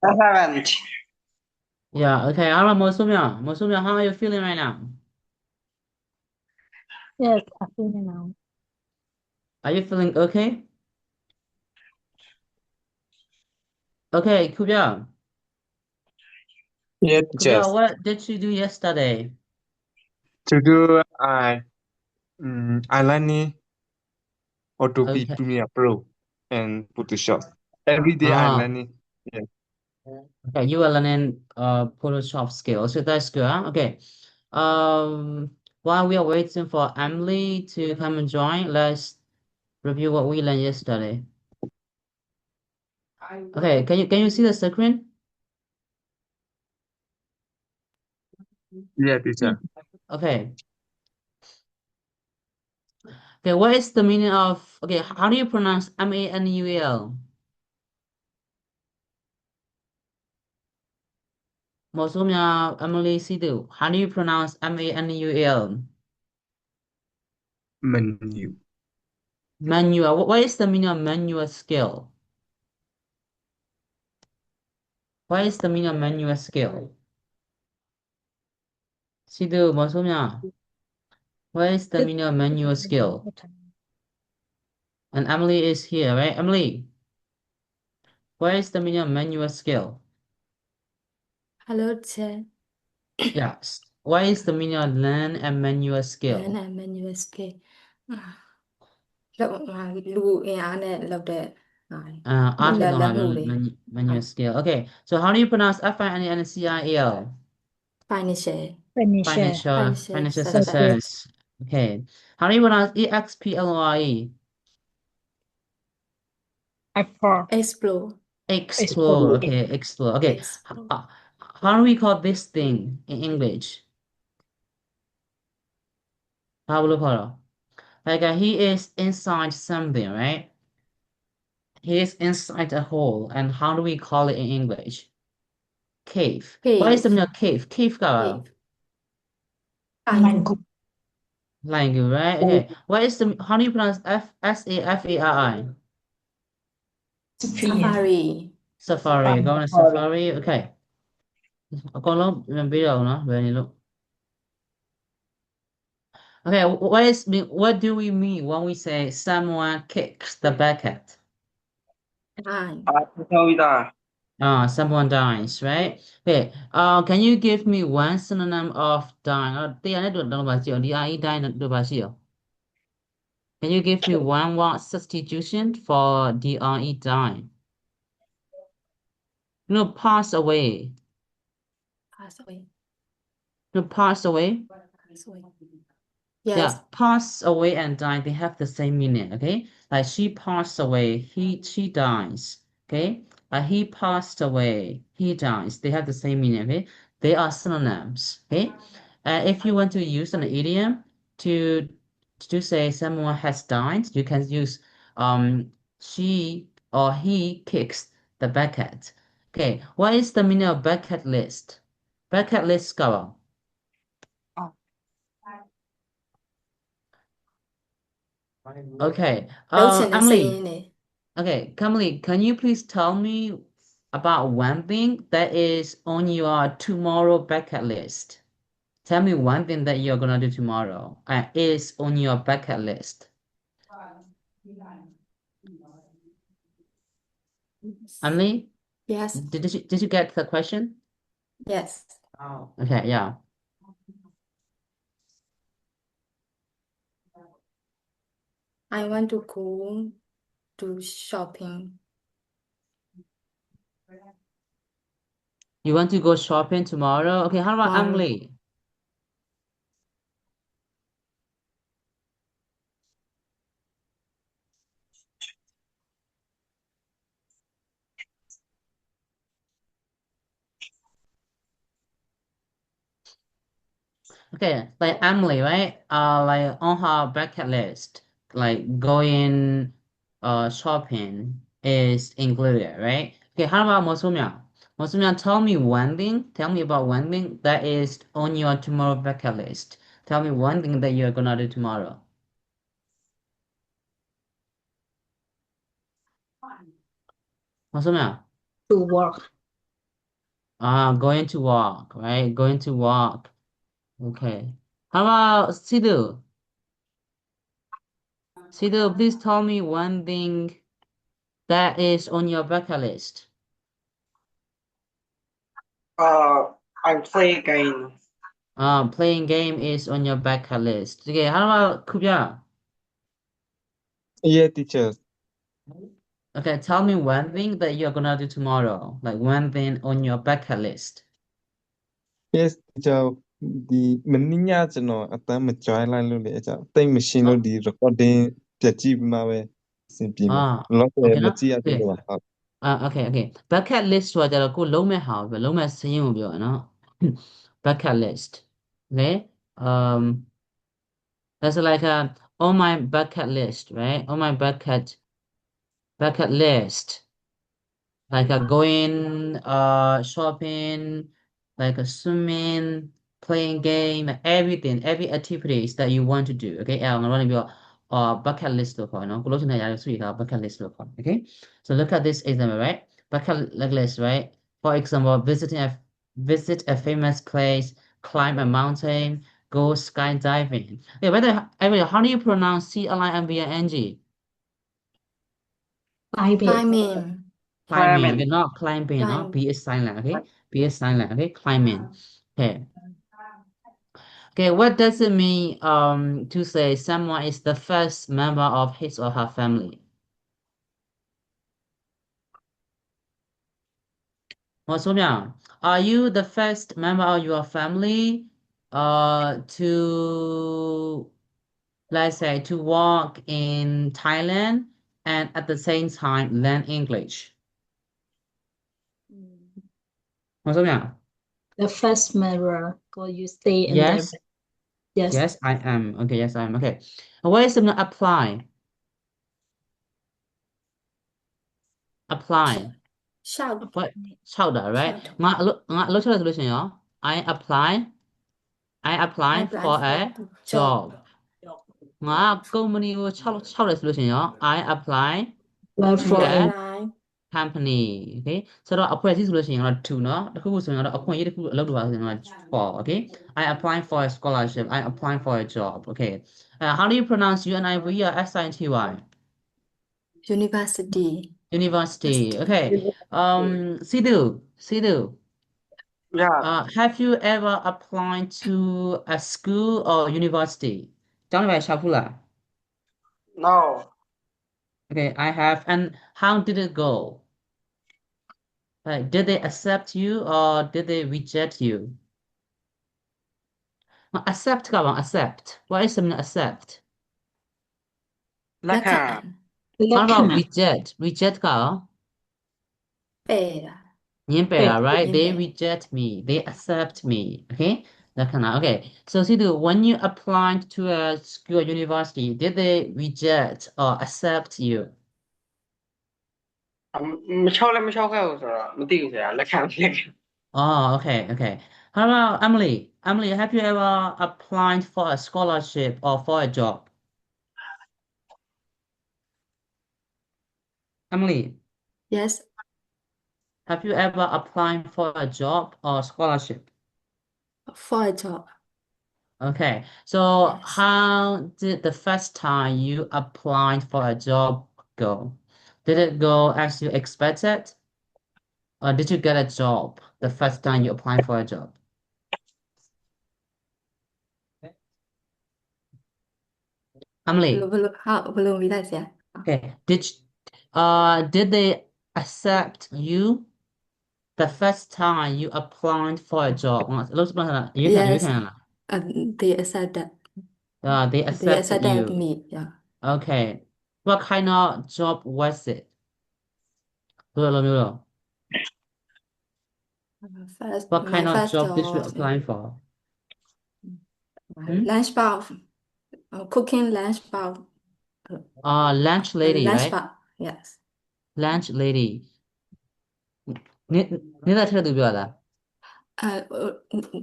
I haven't. Yeah, okay. How about Mosumya? Mosumya, how are you feeling right now? Yes, I feel it now. Are you feeling okay? Okay, Kubya. Yes, Kubya, just what did you do yesterday? to do Alani Adobe Okay. Premiere Pro and Photoshop. Every day I Ah, learning. Yes. okay. You are learning Photoshop skills, so that's good. Huh? Okay. Um, while we are waiting for Emily to come and join, let's review what we learned yesterday. Okay, can you see the screen? Yeah, teacher. Okay. Okay, what is the meaning of okay, how do you pronounce manual? Mosumya Emily Sidu. How do you pronounce manual? Menu. Manual. What is the meaning of manual skill? What is the meaning of manual skill? Sidu, Mosumya. What is the meaning of manual skill? And Emily is here, right? Emily, what is the meaning of manual skill? Hello, Chair. Yes. What is the meaning of learn and manual Learn skill? and manual skill. လုပ်လူအင်အားနဲ့လုပ်တဲ့ဟာတွေ Art လက် no လက် have မှုတွေ manual skill. Okay. So how do you pronounce FINANCIL? financial Furniture. Financial success success. Okay. How do you pronounce EXPLORE? Effort. explore Explore. Okay, explore. Okay. explore How do we call this thing in English? How will we call it? Like he is inside something, right? He is inside a hole. And how do we call it in English? Cave. What is the cave meaning of cave? Cave ka cave fine like right? Okay. What is the how do you pronounce SAFARI? safari Safari. Go on a safari. Okay. Con lớp video nó về nhìn luôn. Okay, what do we mean when we say someone kicks the bucket? time Someone dies, right? Okay. Can you give me one synonym of dying? Tia nó được đâu bà chịu? Die die được bà chịu? Can you give me one word substitution for DRE die? No, pass away. pass away No, pass away. pass away Yeah, yes pass away and die, they have the same meaning, okay? Like she passed away, she dies, okay? He passed away, he dies. They have the same meaning, okay? They are synonyms, okay? If you want to use an idiom to to say someone has died, you can use she or he kicks the bucket. Okay, what is the meaning of bucket list? Bucket list scholar. Okay. လုပ်ချင်တဲ့စိတ်ရ Emily. င်းတွေ Okay, Emily, can you please tell me about one thing that is on your tomorrow bucket list? Tell me one thing that you're gonna do tomorrow and is on your bucket list. Emily, yes did you get the question? yes Oh. Okay, yeah. I want to go to shopping You want to go shopping tomorrow? Okay, how about tomorrow Emily? Okay, like Emily, right? Like on her bucket list, like going shopping is included, right? Okay, how about Mosumya? Mosumya, tell me one thing. Tell me about one thing that is on your tomorrow bucket list. Tell me one thing that you're gonna do tomorrow. Mosumya, To work. Going to walk, right? Going to walk. Okay. How about Sidhu? Sidhu, please tell me one thing that is on your bucket list. I play game. Playing game is on your bucket list. Okay, how about Kubya? Yeah, teacher. Okay, tell me one thing that you're gonna do tomorrow, like one thing on your bucket list. Yes, teacher. ဒီမနေ့ညကျွန်တော်အတန်းမ join လိုက်လို့လေအကြောင်းတိတ် machine လို့ဒီ recording ပြတ်ကြည့်ပြီးမှပဲအဆင်ပြေမှာလောဆယ် Okay မ နော် ကြည့်ရသေး Okay လို့ပါဟုတ် okay bucket list ဆိုတာကြတော့ကိုလုံးမဲ့ဟာပဲလုံးမဲ့စာရင်းကိုပြောရနော် bucket list okay that's like on my bucket list right on my bucket list like going shopping like swimming playing game everything every activities that you want to do okay အဲ့ငါတို့ကနေပြီးတော့bucket list လို့ခေါ်နော်ကိုလို့ချင်တဲ့ຢာတွေဆွေးထား bucket list လို့ခေါ် okay so look at this example right bucket list right for example visit a famous place climb a mountain go skydiving okay by the way how do you pronounce CLIMBING Climbing. climbing okay not climbing no Climb. B is silent okay B is silent okay climbing okay okay what does it mean to say someone is the first member of his or her family are you the first member of your family to let's say to walk in Thailand and at the same time learn English The first mirror, go you stay in Yes. there. Yes. Yes, I am. Okay, yes, I am. Okay. What is the apply? Apply. Shout. What? 6တာ right? Shout. ငါအလုပ်ချက်လို့ဆိုလို့ရှိရင်ရော I apply for a job. ငါ company ကို6တယ်ဆိုလို့ရှိရင်ရော I apply Well, to for a a Line. company. Okay? ဆိုတော့အဖွဲ့အစည်းဆိုလို့ရှိရင်တော့ to เนาะတစ်ခုခုဆိုရင်တော့အခွင့်အရေးတစ်ခုအလုပ်လုပ်ပါဆိုရင်တော့ for. Okay? I apply for a scholarship. I apply for a job. Okay. How do you pronounce UNIV or SINTY? University. University. Okay. Sidhu. Yeah. Have you ever applied to a school or university? ကျောင်းတွေပဲရှာဖူးလား No. Okay, I have. And how did it go? Like, did they accept you or did they reject you? Accept ကပါ accept. What is something accept? လက်ခံ How about Lekana. reject? Reject ကရော Pera. ငင်းပယ်တာ right? They ငင်းပယ် reject me. They accept me. Okay? လက္ခဏာ Okay. So Sidhu, when you applied to a school or university, did they reject or accept you? မချောက်လည်းမချောက်ခဲ့ဘူးဆိုတော့မသိဘူးဆရာလက်ခံလက်ခံ Oh, okay, okay. How about Emily? Emily, have you ever applied for a scholarship or for a job? Emily, Yes. have you ever applied for a job or scholarship? For a job. Okay, so Yes. how did the first time you applied for a job go? Did it go as you expected? Or did you get a job the first time you applied for a job? Emily, ဘယ်လိုမိလိုက်ဆရာ okay, did they accept you the first time you applied for a job? Let's Yes. They accepted. They They accepted accepted you. me. Yeah. Okay. What kind of job was it? First, What kind my of first job did you job, apply for? lunch bar, cooking lunch bar, Lunch lady, lunch right? bar. Yes. Lunch lady. နေတာထည့်သူပြောတာ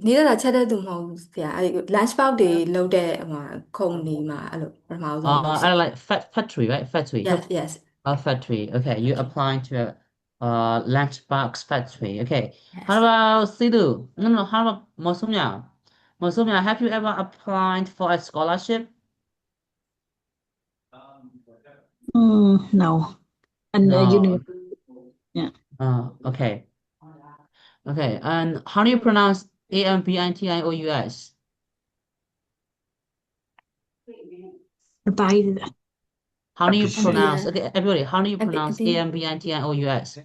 နေတာချက်တဲ့သူမဟုတ်ဘူးဆရာအဲ့ lunch box တွေလုပ်တဲ့ဟိုမှာခုံနေမှာအဲ့လိုပထမဆုံးလုပ် I like factory, right? Factory. Yes, yes. Factory. Okay, you applying to a lunchbox factory. Okay. Yes. How about Sidhu? No. How about Mosumya? Mosumya, have you ever applied for a scholarship? No. And No. university. Yeah. Okay. Okay. And how do you pronounce AMBITIOUS? By How do you Ambition. pronounce? Okay, everybody. How do you Ambi- pronounce ambi- AMBITIOUS?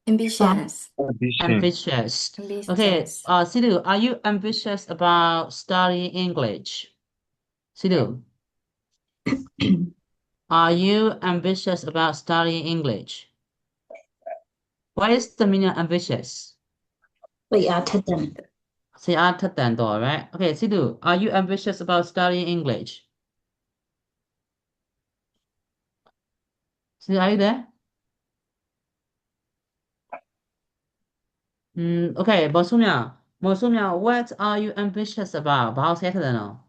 Ambitious. Ambition. Ambitious. Okay. Ambitious. Sidhu, are you ambitious about studying English? Sidhu, are you ambitious about studying English? What is the meaning of ambitious? ไปอาทัดดัน Say right? Okay, Sidhu, are you ambitious about studying English? Sidhu, are you there? Okay, Mosumya, what are you ambitious about? Bahasa saya no.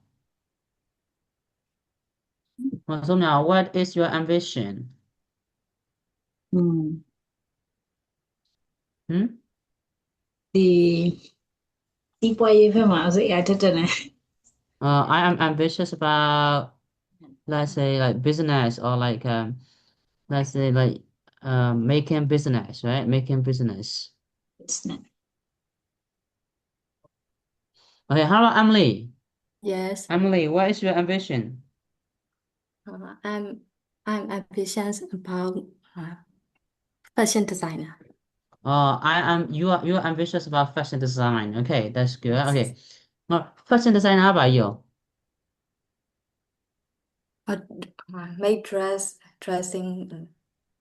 Mosumya, what is your ambition? ดีปอยเพื่อมาเอาสิอาทัดดัน I am ambitious about, let's say, like business or like let's say like making business, right? Making business. Okay, how about Emily? Yes. Emily, what is your ambition? I'm ambitious about fashion designer. You're ambitious about fashion design. Okay, that's good. Okay. Well, fashion design, how about you? Make dressing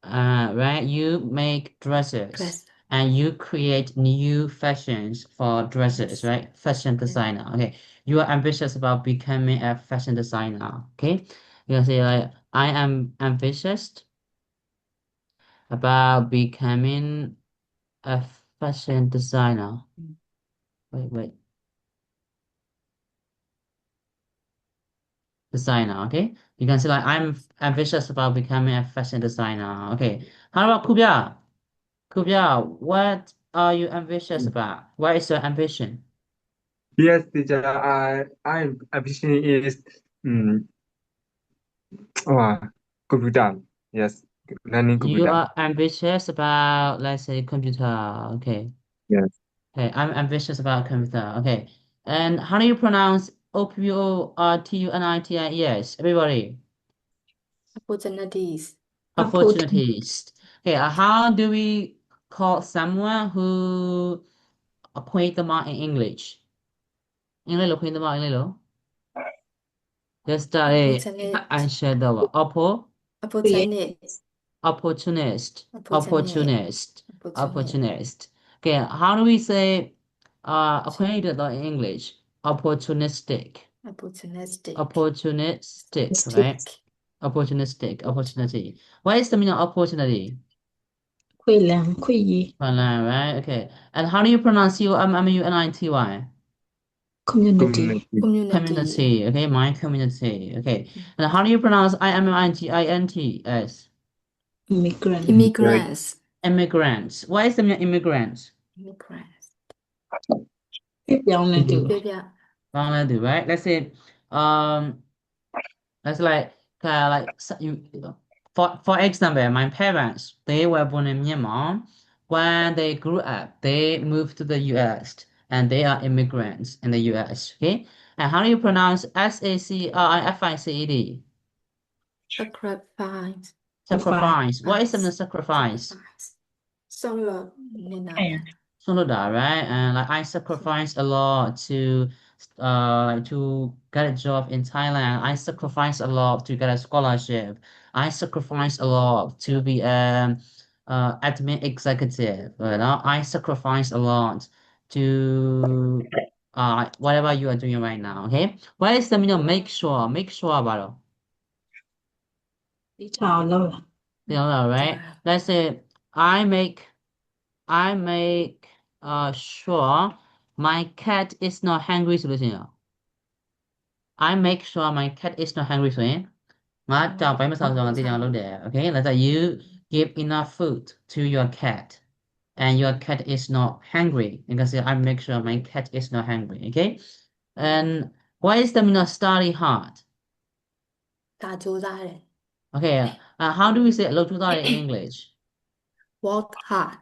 Right, you make dresses dress. and you create new fashions for dresses, Yes. right? Fashion designer. Okay. You are ambitious about becoming a fashion designer. Okay. You can say like, I am ambitious about becoming a fashion designer. Wait. Designer, okay? You can say like, I'm ambitious about becoming a fashion designer. Okay. How about Kubia? Kubia, what are you ambitious about? What is your ambition? Yes, teacher. I ambition is computer. Yes, learning You computer. are ambitious about, let's say, computer. Okay. Yes. Okay, I'm ambitious about computer. Okay. And how do you pronounce OPORTUNITIES? Everybody. Opportunities. Opportunities. Okay, how do we call someone who acquaint the mark in English? English acquaint the mark in English. Let's start Opportunity. answer the Opportunity. opportunist. Opportunist. Opportunist. Okay, how do we say acquainted in English? Opportunistic. Opportunistic. Opportunistic, right? Opportunistic. Opportunity. What is the meaning of opportunity? คุยแหลมคุยยี Right? Okay. And how do you pronounce UNITY? community Community. Okay, my community. Okay. And how do you pronounce IMMIGINTS? immigrant Immigrants. Immigrants. What is the meaning of immigrants? Immigrants. พี่เปียวนะดู Yeah. Bangladesh, right? Let's say, that's like for example, my parents, they were born in Myanmar. When they grew up, they moved to the US and they are immigrants in the US. Okay. And how do you pronounce SACRIFICED? Sacrifice. Sacrifice. What is the meaning of sacrifice? Solo. Sonoda, right? And like I sacrificed a lot to get a job in Thailand. I sacrificed a lot to get a scholarship. I sacrificed a lot to be admin executive. You know, I sacrificed a lot to whatever you are doing right now. Okay, what is the meaning of make sure? Make sure about it. ที่ชาวแล้ว You know, right? Let's say I make sure my cat is not hungry ဆိုလို့ရှိရင် I make sure my cat is not hungry ဆိုရင်ငါကြောင်ပိုင်းမဆောင်ဆောင်သိကြအောင်လုပ်တယ် okay ဒါဆို you give enough food to your cat, and your cat is not hungry. You can say, I make sure my cat is not hungry. Okay. And what is the meaning of study hard? ဒါကြိုးစားတယ် Okay. How do we say လုပ်ကြိုးစားတယ် in English? work hard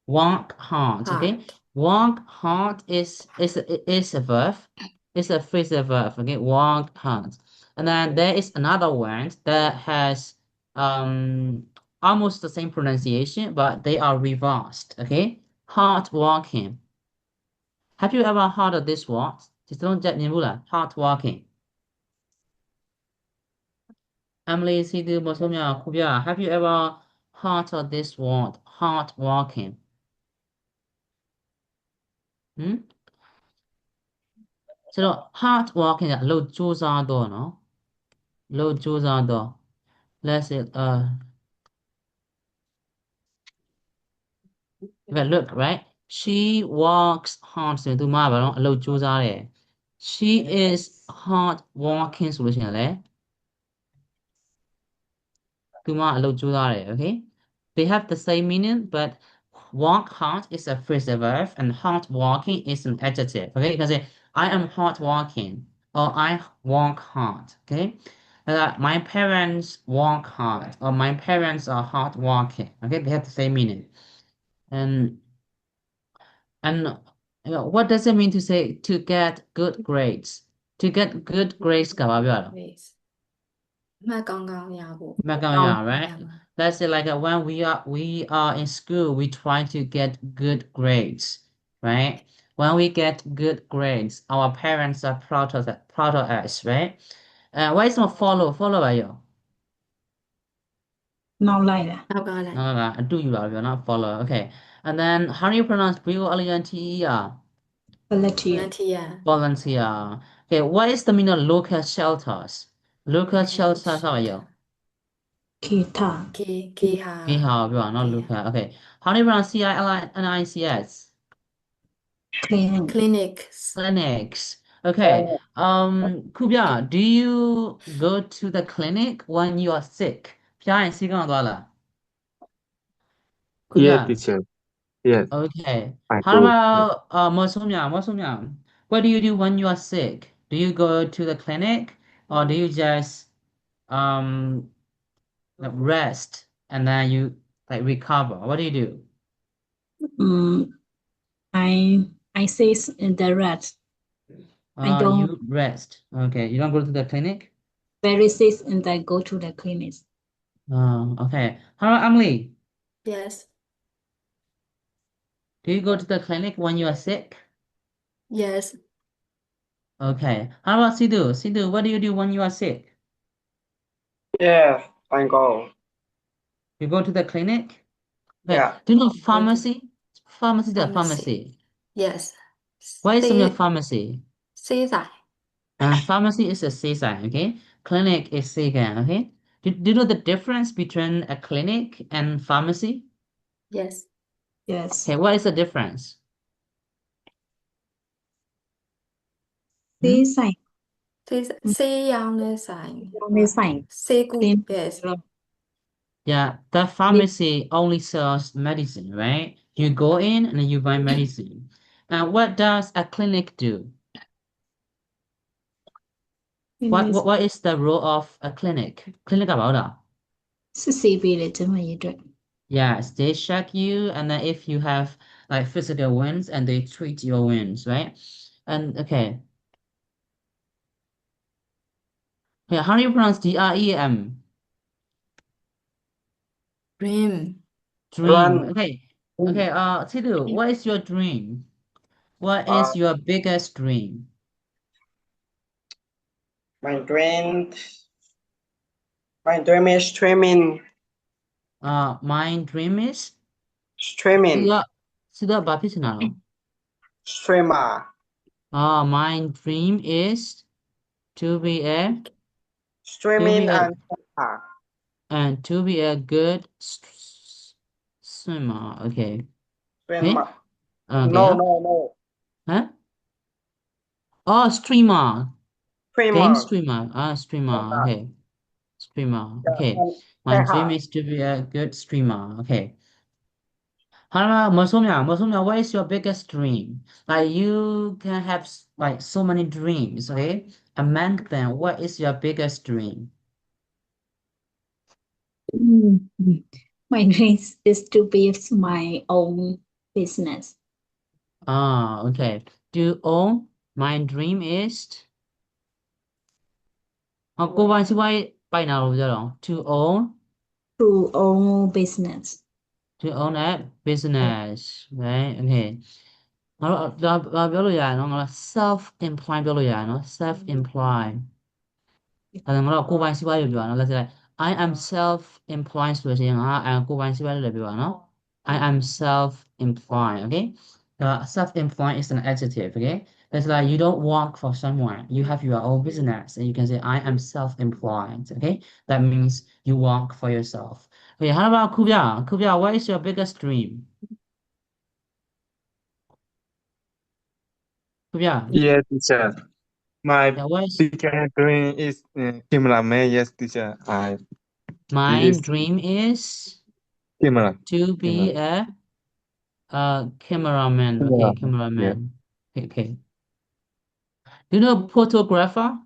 Work hard. Okay. hard Work hard is a verb. It's a phrasal verb. Okay. Work hard. And then there is another word that has almost the same pronunciation, but they are reversed. Okay. Hard working. Have you ever heard of this word? ဒီစလုံးကြမြင်ဘူးလား hard working. Emily, see the have you ever heard of this word? Hard working. So hard working အလုပ်ကြိုးစားတော့နော်အလုပ်ကြိုးစားတော့ let's say look right she works hard ဆိုရင်သူမကဘာလို့အလုပ်ကြိုးစားတယ် she is hard working ဆိုလို့ရှိရင်လေသူမအလုပ်ကြိုးစားတယ် okay they have the same meaning but work hard is a phrasal verb and hard working is an adjective. Okay, you can say I am hard working or I work hard. Okay, my parents work hard or my parents are hard working. Okay, they have the same meaning. And what does it mean to say to get good grades? To get good grades ကဘာပြောလဲ grades မှတ်ကောင်းကောင်းရဖို့ right? Let's say like when we are in school, we try to get good grades, right? When we get good grades, our parents are proud of us, right? Why is not follow by you? နောက်လိုက်တာ နောက်ကလိုက် No, do you love you not follow? Okay, and then how do you pronounce volunteer? volunteer volunteer Volunteer. Okay, what is the meaning of local shelters? Local shelters, how are you? ခေထ K ဟာ Okay, how are not local? Okay, how do you pronounce CILINICS? clinic clinics Clinics. Okay. Kubia, do you go to the clinic when you are sick? ဖျားရင်ဆေးကသွားလား Yes, Kubia. teacher. Yes, Okay. I How go. about Mosumya? What do you do when you are sick? Do you go to the clinic or do you just rest and then you like recover? What do you do? I say in the red I don't You rest. Okay. You don't go to the clinic? very sick and I go to the clinic. Okay. How about Emily? yes Do you go to the clinic when you are sick? yes Okay. How about Sidhu? Sidhu, what do you do when you are sick? Yeah, I go. You go to the clinic? Okay. Yeah. Do you know pharmacy? Pharmacy, the Pharmacy. pharmacy. yes What is in the ဆေး pharmacy? ဆေးဆိုင် Pharmacy is a seaside, okay? Clinic is second, okay? Do you know the difference between a clinic and pharmacy? yes Yes. Okay, what is the difference? ဆေးဆိုင် ဆေးရောင်းတဲ့ဆိုင် ရောင်းတဲ့ဆိုင် ဆေးကု Clinic. yes Yeah, the pharmacy only sells medicine, right? You go in and then you buy medicine. What does a clinic do? What is the role of a clinic? Clinic about that? စစ်ဆေးပေးတယ်ကျမကြီးအတွက် Yes, they check you, and then if you have like physical wounds, and they treat your wounds, right? And okay. Yeah, how do you pronounce DREM? dream Dream. Run. Okay. Okay. Sidhu, what is your dream? What is your biggest dream? My dream is streaming. My dream is Streaming. Sidhu,ဘာဖြစ်ချင်တာလဲ Streamer. My dream is to be a Streaming Streamer. and streamer. and to be a good swimmer. Okay. Streamer. Okay. No. Huh? Oh, streamer. Streamer. Game streamer. Streamer. Yeah. Okay. Streamer. Yeah. Okay. And My Teha. dream is to be a good streamer. Okay. How about Mosumya, what is your biggest dream? Like you can have like so many dreams, okay? Among them, what is your biggest dream? My dream is to be my own business. Okay. Do you own? My dream is ကိုယ်ပိုင်စီးပွားရေးပိုင်တာလို့ပြောတော့ to own To own business. to own a business, right? Okay. ငါတို့ဒါပြောလို့ရတယ်နော်ငါတို့ self employed ပြောလို့ရတယ်နော် self employed ဒါဆိုငါတို့ကိုယ်ပိုင်စီးပွားရေးပြောတာနော် let's say like, I am self employed ဆိုလို့ရှိရင်ငါကိုယ်ပိုင်စီးပွားရေးလည်းပြောတာနော် I am self employed, okay? Self employed is an adjective, okay? It's like you don't work for someone, you have your own business and you can say I am self employed, okay? That means you work for yourself. Okay, how about Kubia, what is your biggest dream? Kubia, Yes, teacher. My yeah, what is biggest dream is cameraman. Yes, teacher. my Yes, dream is camera. to be a cameraman. Okay, Yeah. cameraman. Okay. Do you know photographer?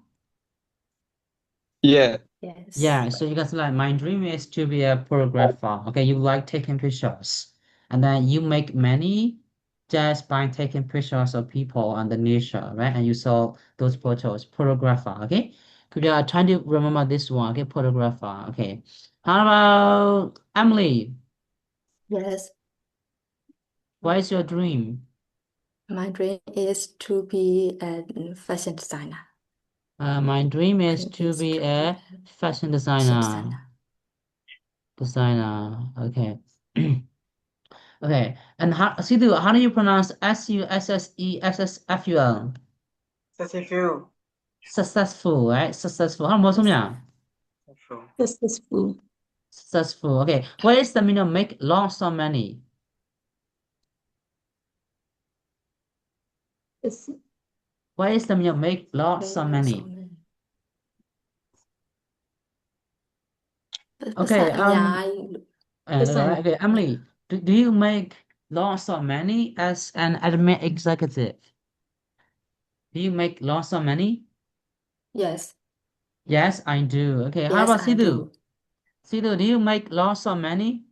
Yeah. Yes. Yeah, so you guys like my dream is to be a photographer. Okay, you like taking pictures, and then you make money just by taking pictures of people and the nature, right? And you saw those photos, photographer. Okay, could you try to remember this one? Okay, photographer. Okay, how about Emily? Yes. What is your dream? My dream is to be a fashion designer. My dream is Dream to is be to a be fashion fashion designer. designer. Designer. Okay. Okay. And Sidhu, how do you pronounce SUSSESSFUL? Successful. Successful, right? Successful. How about Successful. Successful. Successful. Okay. What is the meaning of make lots of money? It's What is the meaning of make lots of money? Okay. Okay, Emily, do you make lots of money as an admin executive? Do you make lots of money? Yes. Yes, I do. Okay. How Yes, about I Sidhu? do. Sidhu, do you make lots of money?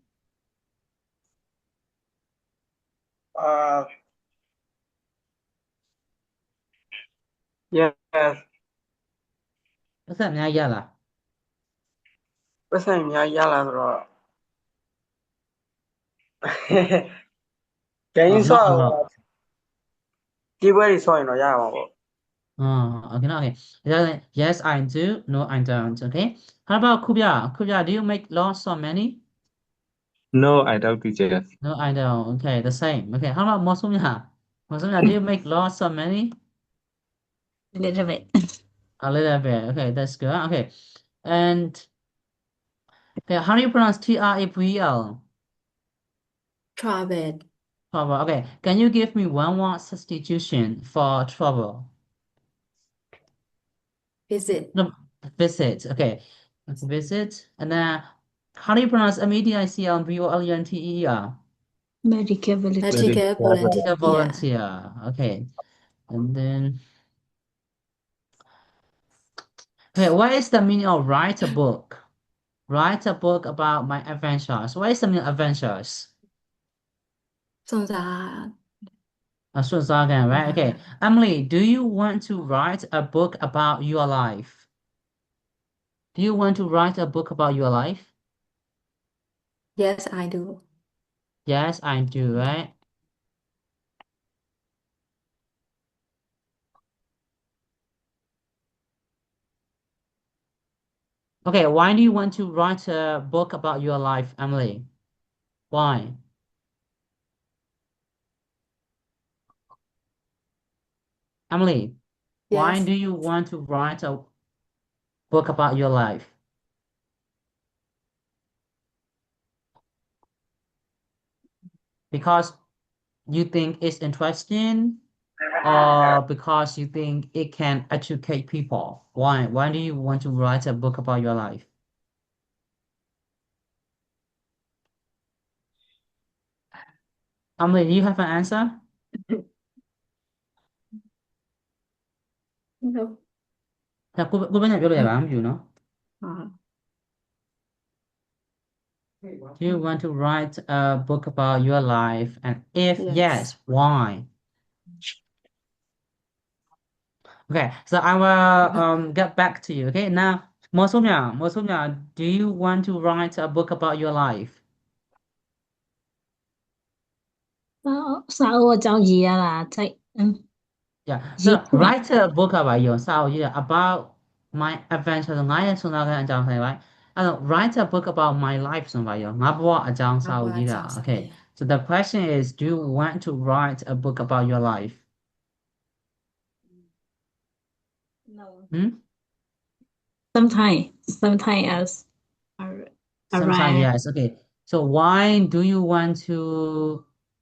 Yes. ပတ်သက်အများကြီးရလား ပတ်စံအများကြီးရလာဆိုတော့ ဂိမ်းဆော့ဒီပွဲတွေဆော့ရင်တော့ရမှာပေါ့ Okay, no, okay. Yes, I do. No, I don't. Okay. How about Kubia? Kubia, do you make lots of money? No, I don't, teacher. No, I don't. Okay, the same. Okay. How about Mosumya? Mosumya, do you make lots of money? a little bit. A little bit. Okay, that's good. Okay. And okay, how do you pronounce TRAVL? Travel. Trouble. Okay. Can you give me one word substitution for trouble? Visit. No, visit. Okay. Let's visit. And then how do you pronounce MEDICLVOLUNTER? Medical volunteer. Medical volunteer. Medical volunteer. Okay. And then okay, what is the meaning of write a book? Write a book about my adventures. What is the meaning of adventures? စွန့်စား So again, right? Okay. Emily, do you want to write a book about your life? Do you want to write a book about your life? Yes, I do. Yes, I do, right? Okay, why do you want to write a book about your life, Emily? Why? Emily, why Yes. do you want to write a book about your life? Because you think it's interesting or because you think it can educate people? Why? Why do you want to write a book about your life? Emily, do you have an answer? No. ကိုပဲညပြောလို့ရပါမဖြစ်ဘူးနော် Do you want to write a book about your life? And if yes, why? Okay, so I will get back to you. Okay, now, Mosomya, do you want to write a book about your life? စာအုပ်အကြောင်းရေးရတာစိတ် Yeah, so write a book about your about my adventure. ငါရဲ့ဆွမ်းစားခန်းအကြောင်းဆိုင် write a book about my life ဆိုပါရောငါဘဝအကြောင်းစာအုပ်ရေးတာ Okay, so the question is, do you want to write a book about your life? No. Hmm? Sometimes else. Sometimes yes. Okay, so why do you want to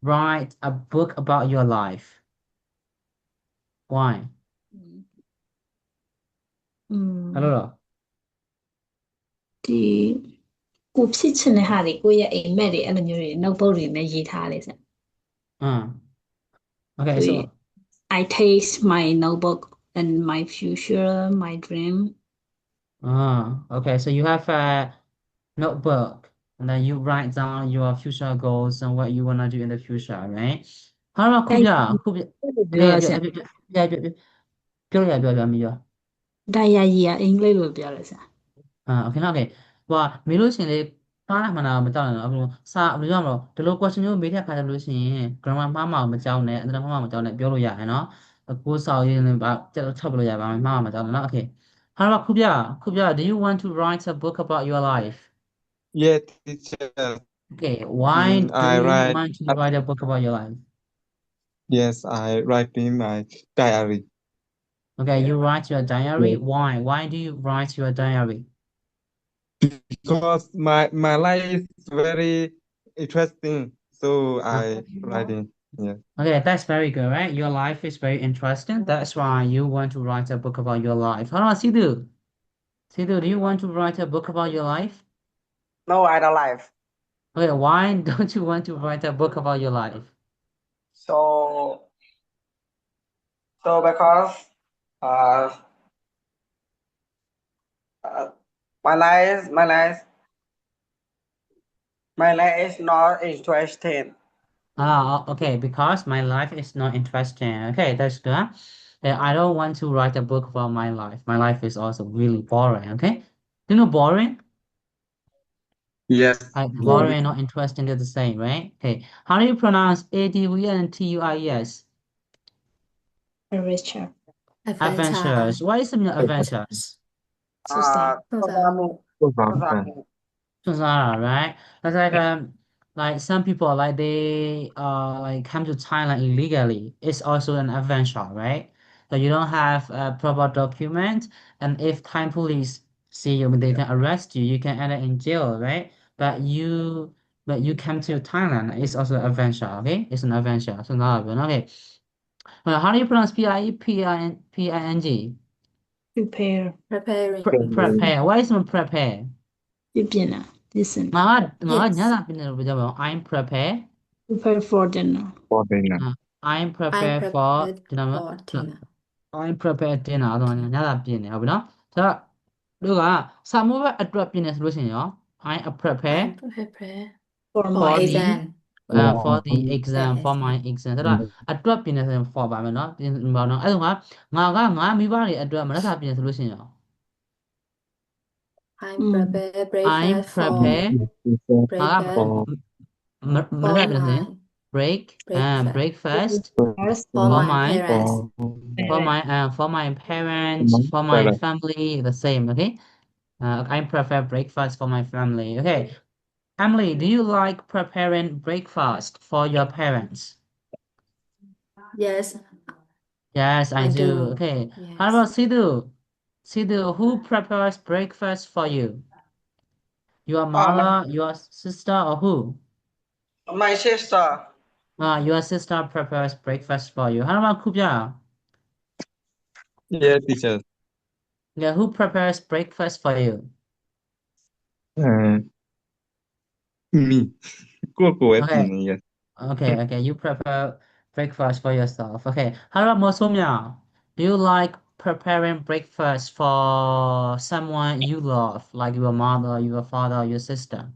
write a book about your life? Why? Hello. ဒီကိုဖြစ်ချင်တဲ့ဟာတွေကိုယ့်ရဲ့အိမ်မက်တွေအဲ့လိုမျိုးတွေ notebook တွေနဲ့ရေးထားတယ်ဆရာ Okay, so I taste my notebook and my future, my dream. Okay, so you have a notebook and then you write down your future goals and what you want to do in the future, right? How about Kubia? Okay, ပြောရမပြော ဒါယာကြီးอ่ะအင်္ဂလိပ်လိုပြောတယ်ဆရာ Okay နော် Okay ဟိုမေးလို့ရှိရင်လေမှားတာမှန်တာမကြောက်နဲ့နော်အခုစာဘယ်လိုပြောမလို့ဒီလို question မျိုးမေးတဲ့အခါကျလို့ရှိရင် grammar မှားမှာမကြောက်နဲ့အဲ့ဒါမှားမှာမကြောက်နဲ့ပြောလို့ရတယ်နော်ကိုယ်စာရေးနေပါချက်လို့ချက်လို့ရပါမှားမှာမကြောက်နဲ့နော် Okay ဟာတော့ Kubia, do you want to write a book about your life? Yeah, teacher. Okay, why do I you write. want to write a book about your life? Yes, I write in my diary. Okay, you write your diary. Yeah. Why? Why do you write your diary? Because my life is very interesting, so I write in. Yeah. Okay, that's very good, right? Your life is very interesting. That's why you want to write a book about your life. How about Sidhu? Sidhu, do you want to write a book about your life? No, I don't like. Okay, why don't you want to write a book about your life? So because my life is not interesting. Okay, because my life is not interesting. Okay, that's good. I don't want to write a book about my life. My life is also really boring. Okay, you know boring? Yes. Boring and not interesting, they're the same, right? Okay, how do you pronounce ADVENTURES? Adventure. Adventures. What is the meaning of adventures? စူးစမ်း Suzara, right? That's like some people they like come to Thailand illegally. It's also an adventure, right? So you don't have a proper document, and if Thai police see you, they can arrest you. You can end up in jail, right? But you come to Thailand. It's also an adventure, okay? It's an adventure. So now, okay. How do you pronounce PING? prepare preparing Prepare. Why is it prepare? ပြပြင်တာ listenငါညသာပြင်တယ်လို့ပြောပါဦး I'm prepared prepare for dinner For dinner. I'm prepared for I'm prepared dinner အဲ့ဒါညသာပြင်တယ်ဟုတ်ပြီနော်ဆိုတော့တို့ကစာမိုးပဲအတွက်ပြင်တယ်ဆိုလို့ရှိရင်ရော I'm prepared for for my exam for the exam for my exam ဆိုတော့အတွက်ပြင်တယ်ဆိုရင် for ပါမယ်နော်အဲ့ဒါငါမိဘတွေအတွက်မနက်စာပြင်တယ်ဆိုလို့ရှိရင်ရော I'm prepared I'm breakfast for prepared breakfast for for breakfast first for my my parents for my parents for my family the same okay I prepare breakfast for my family okay Emily do you like preparing breakfast for your parents yes yes I I do do. okay Yes. how about Sidhu who prepares breakfast for you your mother your sister or who My sister. Your sister prepares breakfast for you. How about Kubia? Yeah, teacher. Yeah, who prepares breakfast for you? Me. Go Okay. yes. Okay, you prepare breakfast for yourself. Okay, how about Mosomya? Do you like preparing breakfast for someone you love, like your mother, your father, your sister?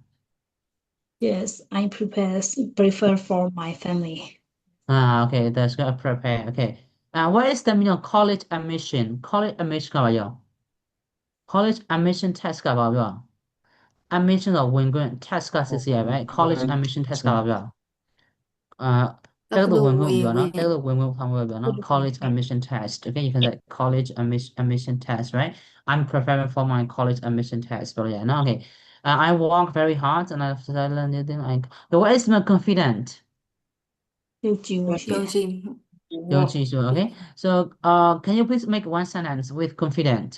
Yes, I prefer for my family. Okay, that's good. Prepare. Okay. What is the meaning of college admission? College admission ကဘာပြော College admission test ကဘာပြော admission တော့ဝင်ခွင့် test ကစစ်ဆေးရ right college admission test ကဘာပြောတက္ကသိုလ်ဝင်ခွင့်ပြောနော်တက္ကသိုလ်ဝင်ခွင့်ဖောင်ခွင့်ပြောနော် college admission test. Okay, you can say college admission test, right? I'm preparing for my college admission test. But yeah, no, okay. I work very hard and I've learned anything. What is my confident? ယုံကြည်မှုရှိ ယုံ တယ် ကြည်မှု Okay. So, can you please make one sentence with confident?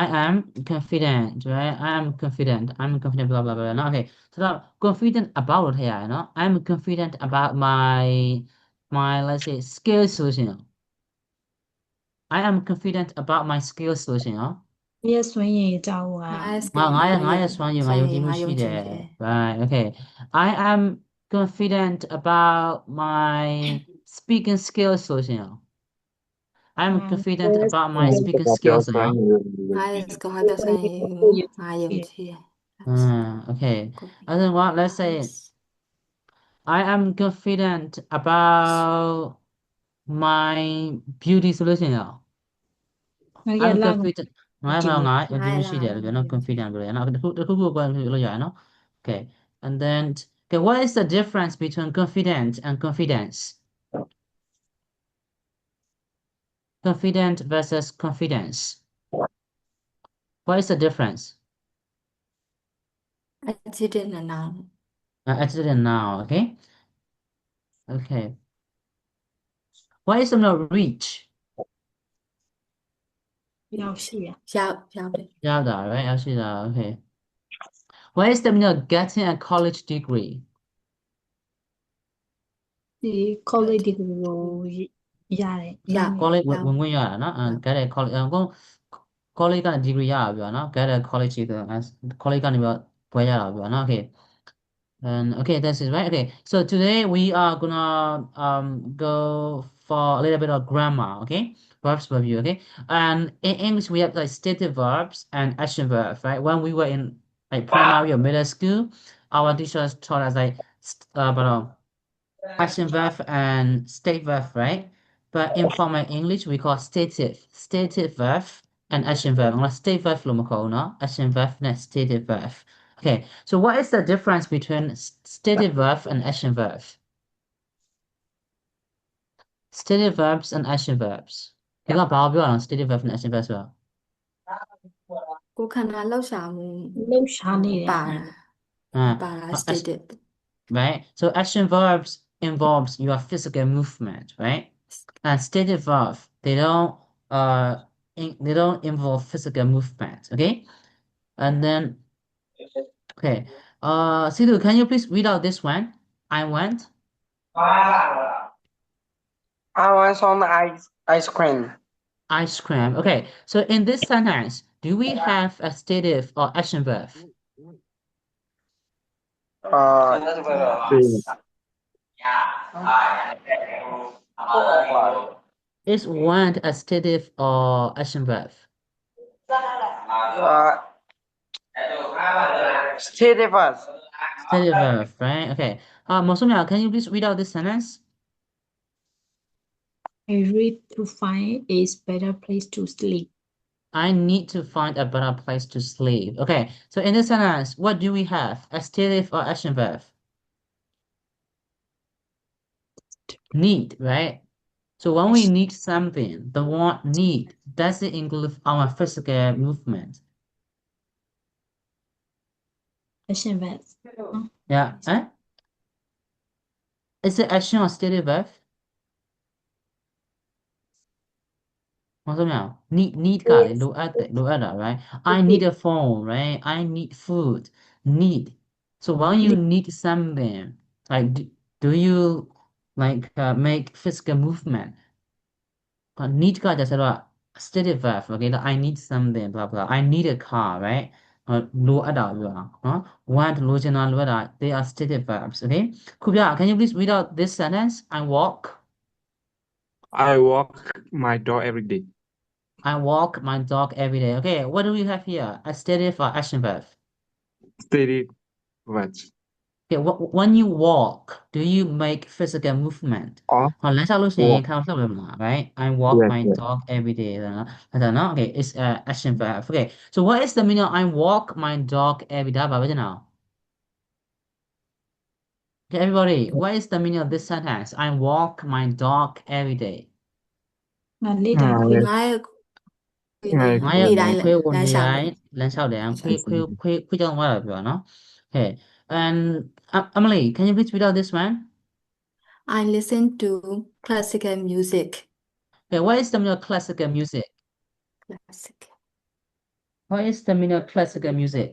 I am confident, right? I am confident. I'm confident, blah, blah, blah. No, okay. So now, confident about here, you know? I'm confident about my, let's say, skill solution. I am confident about my skill solution, you know? ရဲ့စွမ်းရည်ကြောင့်က ငါရဲ့စွမ်းရည်ငါယုံကြည်မှုရှိတယ် Right, okay. I am confident about my speaking skills solution, you know? I'm confident about my speaking skills, you know? ငါရဲ့စကားပြောဆိုင်ရည်ကိုငါယုံကြည်တယ် Okay. And then what? Let's say I am confident about my beauty solution, you know? ငါရဲ့ I'm လာ confident. ငါယုံကြည်မှုရှိတယ်လို့ပြောနော် confident လို့ရနော်တစ်ခုကိုလို့ရနော် Okay. And then okay, what is the difference between confident and confidence? Confident versus confidence. What is the difference? အချစ်တဲ့နာနာ Actually now, okay? Okay. What is the meaning of reach? ရောက်ရှိရ ရောက်တယ် Yada, right? Actually, okay. What is the meaning of getting a college degree? ဒီ college degree ကိုရတယ် College ဝင်ရတာနော် get a college ကို college က degree ရတာပြောနော် get a college degree college ကနေပြီးဘွဲရတာပြောနော် okay. And okay, that's it, right? Okay, so today we are gonna go for a little bit of grammar, okay? Verbs review, okay? And in English we have like stative verbs and action verbs, right? When we were in like primary or middle school, our teachers taught us like action verb and state verb, right? But in formal English we call stative verb and action verb. State verb လို့မခေါ်ဘူးနော် action verb နဲ့ stative verb. Okay, so what is the difference between stative verb and action verb? Stative verbs and action verbs. ဒီကဘာပြောရအောင် stative verb and action verb ဆိုတော့ ကိုယ်ခန္ဓာလှုပ်ရှားမှု လှုပ်ရှားနေတယ် ပါတာ stated right? So action verbs involves your physical movement, right? And stative verbs they don't involve physical movement, okay? And then okay, Sidhu, can you please read out this one? I went. I want some ice cream. Ice cream. Okay, so in this sentence, do we have a stative or action verb? Is want a stative or action verb? Stative verb. Stative verb, right? Okay. Mosumya, can you please read out this sentence? I read to find a better place to sleep I need to find a better place to sleep. Okay, so in this sentence, what do we have? A stative or action verb? Need, right? So when we need something, the word need, does it include our physical movement? action verb Yeah. Is it action or stative verb? Need ကလေလိုအပ်တာ right? I need a phone, right? I need food. Need. So when you need something, like do you like make physical movement? Need ကကျတော့ stative verb, okay? Like, I need something, blah blah. I need a car, right? လိုအပ်တာပြောတာနော် want လိုချင်တာလိုအပ်တာ they are stative verbs okay ခုပြ can you please read out this sentence I walk my dog every day. I walk my dog every day okay what do we have here a stative or action verb Steady watch. okay when you walk do you make physical movement Or ဟောလမ်းလျှောက်လို့ရှိရင် walk. ခါလှုပ်လို့မလား right I walk Yes, my yes. dog every day နော် okay it's a action verb okay so what is the meaning of I walk my dog every day ဘာပဲကျွန်တော် Okay, everybody, what is the meaning of this sentence? I walk my dog every day. ငါလေးတိုင်းခွေး ငါရဲ့ဒီနေ့ Right. ငါရဲ့ နေ့တိုင်း ခွေးကို လမ်း နေ လျှောက် တိုင်း တယ် လမ်းလျှောက်တယ်ခွေးကြောင့်သွားတာပြောတာနော် Okay, and Emily, can you please read out this one? I listen to classical music Okay, what is the meaning of classical music? classic What is the meaning of classical music?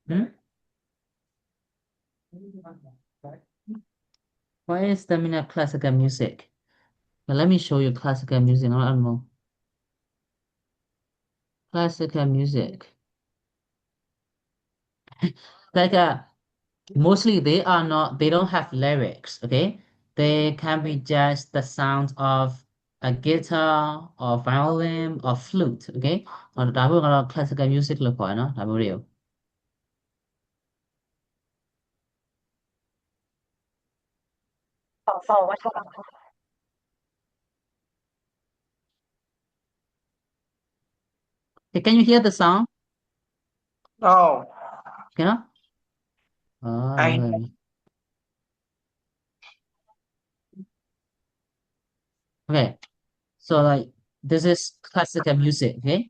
Hmm? What is the meaning of classical music? Now, let me show you classical music. I don't know. Classical music. Like mostly they don't have lyrics, okay? They can be just the sound of a guitar or violin or flute, okay? ဒါမျိုးကတော့ classical music လို့ခေါ်ရနော်ဒါမျိုးတွေကို Okay, can you hear the sound? Oh, Okay, no? Oh, I okay. So like this is classical music, okay?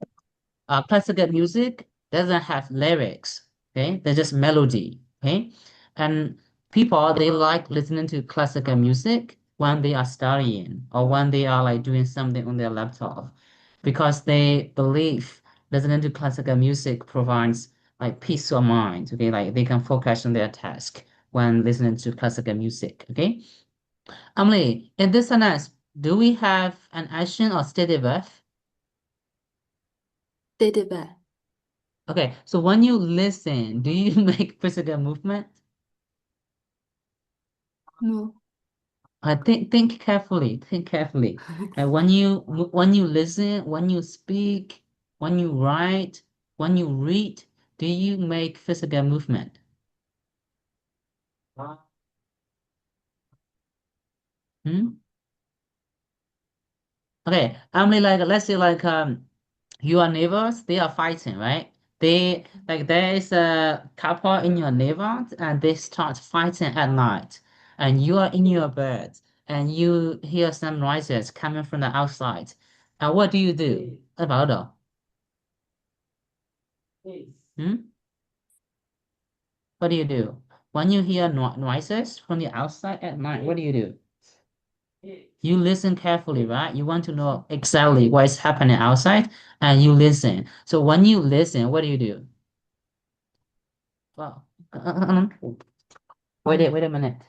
Classical music doesn't have lyrics, okay? They're just melody, okay? And people they like listening to classical music when they are studying or when they are like doing something on their laptop because they believe listening to classical music provides like peace of mind, okay? Like they can focus on their task when listening to classical music, okay? Emily, in this sentence, do we have an action or stative verb? stative verb Okay, so when you listen, do you make physical movement? no Think carefully. Think carefully. When you listen, when you speak, when you write, when you read, do you make physical movement? Hmm? Okay, Emily, like let's say like your neighbors, they are fighting, right? They like there is a couple in your neighbors and they start fighting at night, and you are in your bed and you hear some noises coming from the outside. And what do you do about it? Hmm? What do you do? When you hear noises from the outside at night, what do you do? You listen carefully, right? You want to know exactly what is happening outside and you listen. So when you listen, what do you do? Well, wait a minute.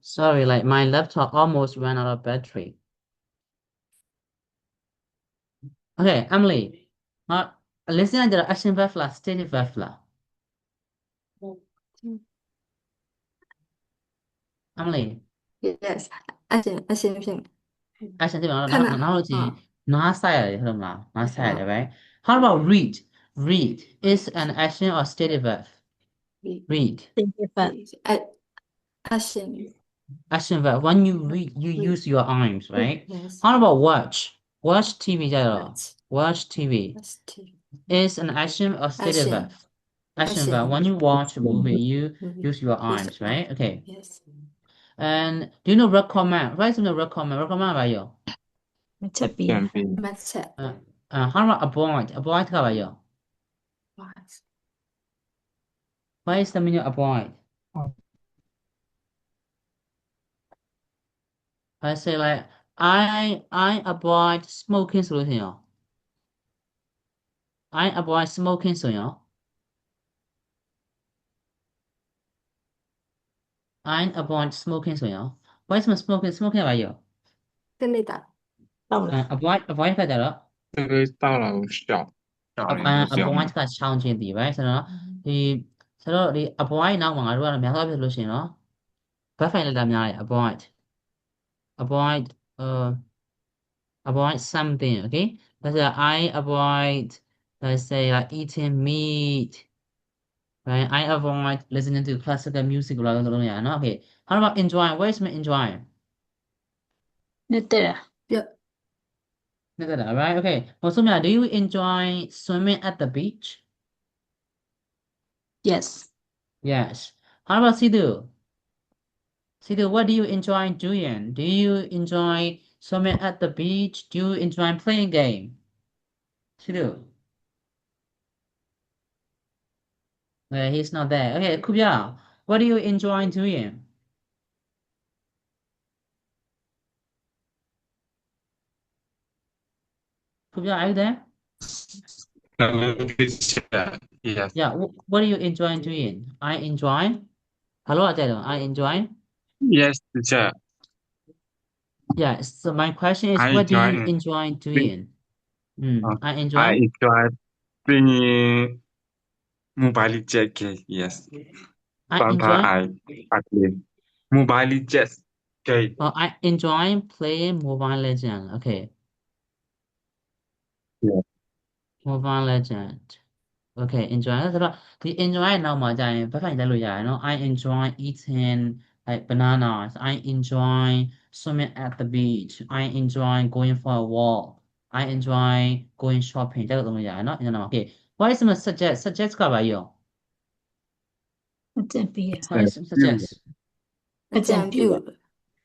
Sorry, like my laptop almost ran out of battery. Okay, Emily. Listen to the action verb lah, stative verb lah. Emily, yes action အရှင်တိပါ ခဏ နောက်လို့ချင်းနားဆိုင်ရတယ်ဟုတ်မလားနားဆိုင်ရတယ် right how about read is an action or stative verb read stative verb action action verb when you read you use your arms right yes how about watch TV ကြတော့ watch TV is an action or stative verb action verb when you watch a movie you use your arms right okay yes and do you know recommend what is the recommend ဘာရော မချက်ပြီး Campaign. မှတ်ချက် how about avoid ကဘာရော what is the meaning of avoid I say like I avoid smoking ဆိုလို့ရှိရင်ရော I avoid smoking ဆိုရင်ရော I avoid smoking ဆိုရင်ရော why is smoking ပါရော တနေ့တာ တော့လား avoid ကကြတော့ 这个到了小avoid ကရှောင်ခြင်းတည် right ဆိုတော့ဒီ avoid နောက်မှာငါတို့ကတော့များသောအားဖြင့်ဆိုလို့ရှိရင်နော် verb final letter များတယ် avoid avoid something okay let's say I avoid let's say like eating meat right I avoid listening to classical music လို့ပြောလို့ရတယ်နော် okay how about enjoy where is my enjoy နေတဲ့ right okay မဆိုမြ do you enjoy swimming at the beach yes yes how about Sidhu Sidhu what do you enjoy doing do you enjoy swimming at the beach do you enjoy playing game Sidhu he's not there okay Kubya what do you enjoy doing Kubya are you there Hello, teacher. Yes. yeah what do you enjoy doing I enjoy hello I enjoy Yes, teacher. yes so my question is I what do you enjoy enjoy doing I I enjoy enjoy playing Mobile Legends game. Yes. I Sometimes I play Mobile Legends game. I enjoy playing Mobile Legend okay Yeah. Mobile Legend okay enjoy ဆိုတော့ဒီ enjoy ရဲ့နောက်မှာကြာရင်ဘက်ဖိုင်တက်လို့ရတယ်နော် I enjoy eating like bananas I enjoy swimming at the beach I enjoy going for a walk I enjoy going shopping တက်လို့ရတယ်နော် okay what is my suggest ကပါရော အကျင့်ပေးရ what is suggest အကြံပြု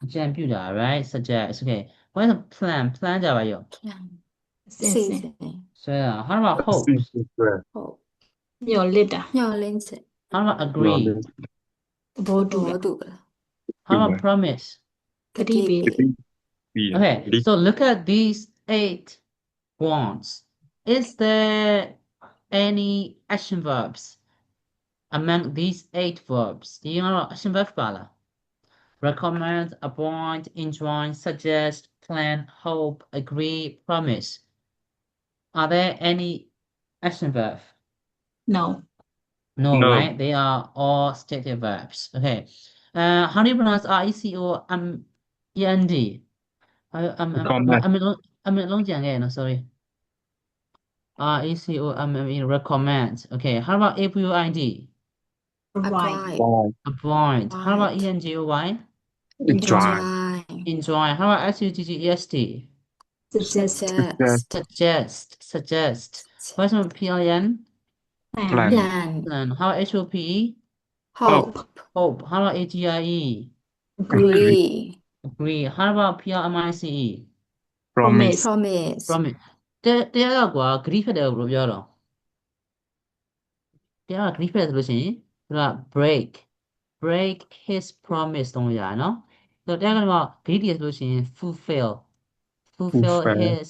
အကြံပြုတာ right suggest okay what is plan ကြပါရော အစင် စီ စင် စဉ် so how about hope ဟုတ် ညော်လစ်တာ ညှော်လင်းချက် how about agree သဘောတူ တူ တာ တူပါ how about promise ဂတိပေး okay so look at these 8 wants is there any action verbs among these 8 verbs do you know action verbs ပါလား recommend appoint enjoy suggest plan hope agree promise are there any action verbs no no, No. right they are all stative verbs okay how do you pronounce RECOMEND I'm long 讲 again sorry RECOMEND recommend okay how about APOID right avoid how about ENJOY Enjoy. enjoy how about SUGGEST suggest suggest what's my PLN Plan. plan how about HOPE hope hope how about AGIE agree agree how about PRMICE Promise. promise promise တရားကကွာ agree ဖြစ်တယ်ဘယ်လိုပြောတော့တရားက agree ဖြစ်တယ်ဆိုလို့ရှိရင်သူက break his promise တုံးရနော်ဆိုတော့တရားကတော့ agree တည်ဆိုလို့ရှိရင် fulfill Fulfill his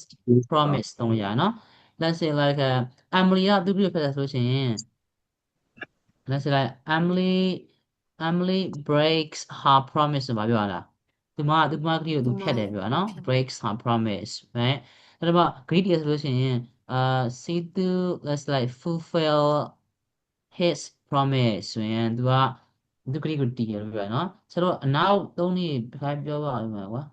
promise တုံးရနော် let's say like Emily ကသူပြဖြစ်တယ်ဆိုလို့ရှိရင် let's say like Emily breaks her promise ဆိုပါပြောတာသူမကလေးကိုသူဖြတ်တယ်ပြောတာနော် breaks her promise right အဲ့တော့ agree တည်ဆိုလို့ရှိရင်see to let's like fulfill his promise ဆိုရင်သူကလေးကိုတည်ရပြောတာနော်ဆိုတော့အနောက်သုံးနည်းခိုင်းပြောပါဦးမယ်ကွာ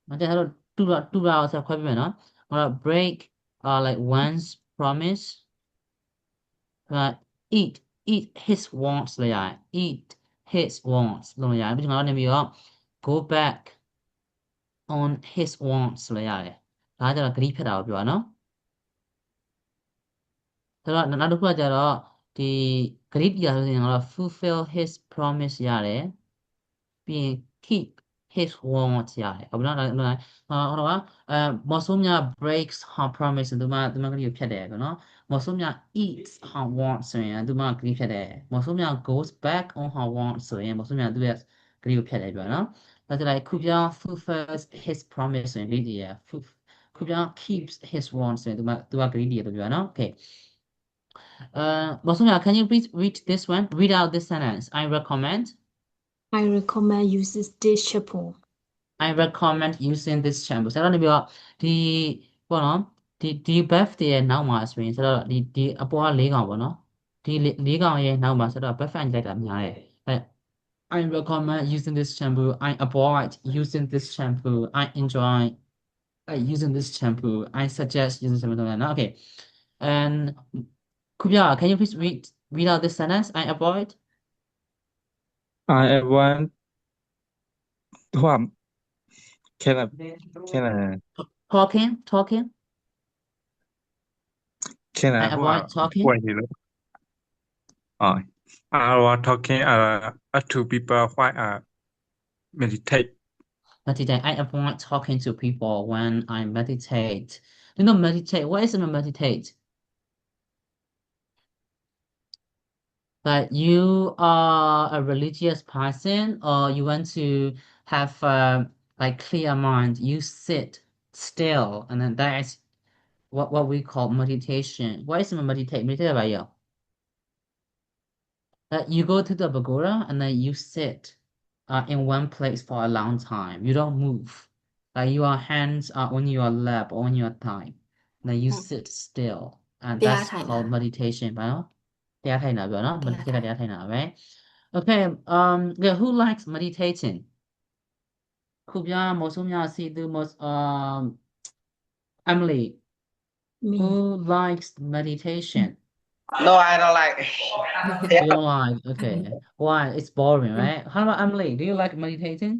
အဲ့ဒါတော့တူတာဆက်ခွဲပြမယ်နော်ဟော break like one's promise eat his wants လို့ရတယ် eat his wants လို့ရတယ်ပြီးတော့ငါတို့နေပြီးတော့ go back on his wants လို့ရတယ်ဒါကကျတော့ agree ဖြစ်တာကိုပြောတာနော်ဆိုတော့နောက်တစ်ခုကကျတော့ဒီ agree ပြရဆိုရင်ငါတို့ fulfill his promise ရတယ်ပြီးရင် keep his wants ရတယ်ဟုတ်ပြီနော်ဟိုတော့မော်ဆိုးမြ breaks her promise သူမကလေးကိုဖြတ်တယ်ပေါ့နော်မော်ဆိုးမြ eats her wants ဆိုရင်သူမကလေးဖြတ်တယ်မော်ဆိုးမြ goes back on her wants ဆိုရင်မော်ဆိုးမြသူရဲ့ကလေးကိုဖြတ်တယ်ပြောနော်ဒါကြလိုက်ခုပြော fulfills his promise ဆိုရင်လေးတည်းရ Kubya keeps his word ဆိုရင်သူကဂရိတည်ရလို့ပြောနော် Okay မောင်ဆုံးမြ can you please read this one read out this sentence I recommend using this shampoo I recommend using this shampoo ဆိုတော့နေပြီးတော့ဒီပေါ့နော်ဒီ buff တွေရဲ့နောက်မှာဆိုရင်ဆိုတော့ဒီအပေါ်က၄កောင်ပေါ့နော်ဒီ၄កောင်ရဲ့နောက်မှာဆိုတော့ buff လိုက်တာများတယ် I recommend using this shampoo I avoid using this shampoo I enjoy using this shampoo I suggest using shampoo okay and Kubya can you please read out this sentence I avoid I want ဟိုခဲလာ talking ခဲလာ I ဟို avoid talking ပွင့်ရလို့I was talking to people while I meditate meditate I avoid talking to people when I meditate you know meditate what is meditate But you are a religious person or you want to have like clear mind you sit still and then that is what we call meditation what is meditate meditate about you you go to the pagoda and then you sit in one place for a long time you don't move like your hands are on your lap or on your thigh then you sit still and that's called meditation ပါနော်တရားထိုင်တာပြောနော် meditate ကတရားထိုင်တာပဲ Okay yeah, who likes meditating ခုပြမော်စုံမြစီသူမော်Emily me who likes meditation No, I don't like. you don't like okay why it's boring right how about Emily do you like meditating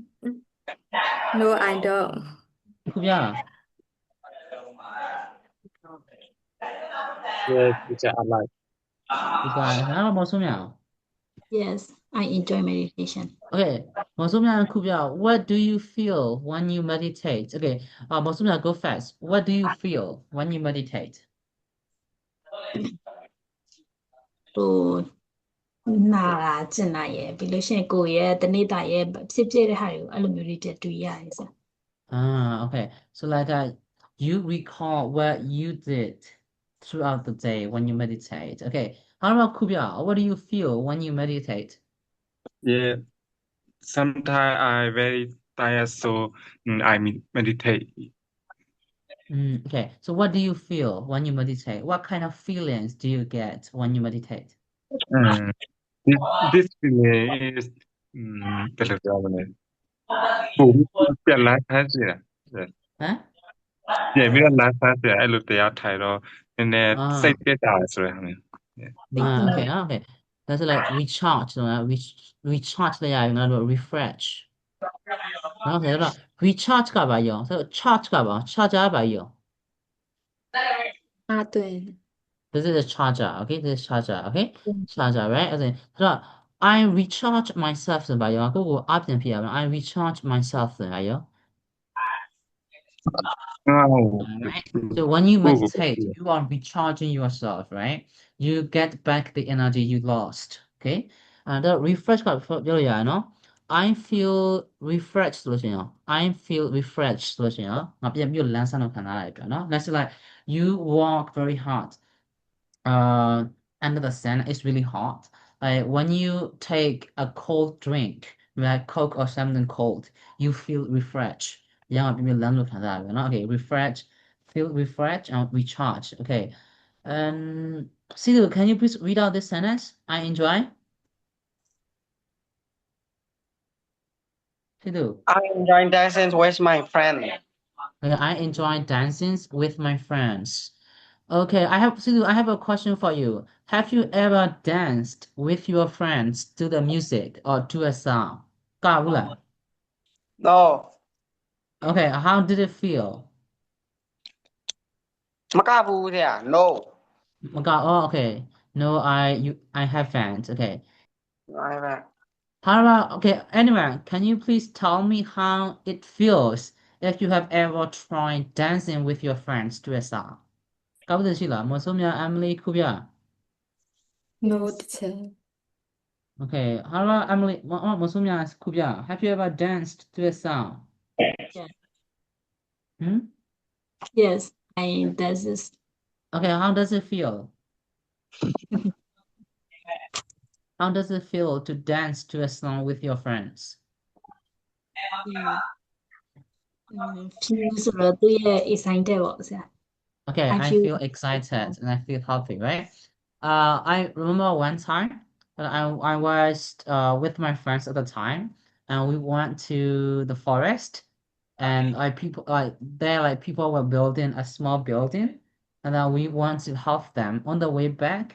No I don't ခုပြ Yes teacher I like how about မော်စုံမြ yes I enjoy meditation Okay မော်စုံမြခုပြ what do you feel when you meditate okay မော်စုံမြ go fast what do you feel when you meditate ဟိုနာတာကျင်တာရယ်ပြီးလို့ရှိရင်ကိုယ်ရဲ့တနေ့တာရဲ့ဖြစ်ဖြစ်တဲ့ဟာတွေကိုအဲ့လိုမျိုးတွေတွေ့ရတယ်ဆို okay so like you recall what you did throughout the day when you meditate okay how about Kubya what do you feel when you meditate yeah sometimes I very tired so I meditate okay so what do you feel when you meditate what kind of feelings do you get when you meditate this feeling is ဘယ်လိုပြောမလဲပုံပြန်လာခါစီလား ဟမ် ပြန်ပြီးတော့လာခါစီအဲ့လိုတရားထိုင်တော့နည်းနည်းစိတ်တက်တာဆိုရယ်ဟုတ် okay that's like recharge recharge လည်းရရင်ငါတို့ refresh နော်ဆိုတော့ recharge ကပါရောဆိုတော့ charge ကပါ charger ပါရော 对 This is a charger, okay? This is charger, okay? Charger, right? As in, so I recharge myself ဆိုပါရောကိုကိုအပြင်ဖြစ်ရမယ် I recharge myself ဆိုပါရော Right? So when you meditate, you are recharging yourself, right? You get back the energy you lost, okay? And the refresh ကပြောလို့ရတယ်နော် I feel refreshed ဆိုလို့ရှိရင် I feel refreshed ဆိုလို့ရှိရင်ငါပြန်ပြီးလမ်းဆန်းတော့ခံစားရတယ်ပြောနော် Let's say like you walk very hard under the sun it's really hot like when you take a cold drink like Coke or something cold you feel refreshed okay refresh feel refreshed and recharge okay Sidhu can you please read out this sentence I enjoy Sidhu I enjoy dancing with my friend. okay, I enjoy dancing with my friends Okay, Sidhu, I have a question for you. Have you ever danced with your friends to the music or to a song? ကဘူးလား No. Okay, how did it feel? မကဘူးတဲ့ No. မက okay. No, I haven't. Okay. I haven't. How about okay, anyway, can you please tell me how it feels if you have ever tried dancing with your friends to a song? ကဘူးရှိလားမဆုံးမြ Emily ခုပြ No teacher Okay, how about Emily? Masumya Kubya, have you ever danced to a song? Yeah. Hmm? Yes, I does this. Okay, how does it feel? How does it feel to dance to a song with your friends? Feel ဆိုတော့သူ့ရဲ့ excited ပေါ့ဆရာ Okay, I I feel feel excited and I feel happy, right? I remember one time that I was with my friends at the time, and we went to the forest, and people were building a small building, and then we want to help them on the way back.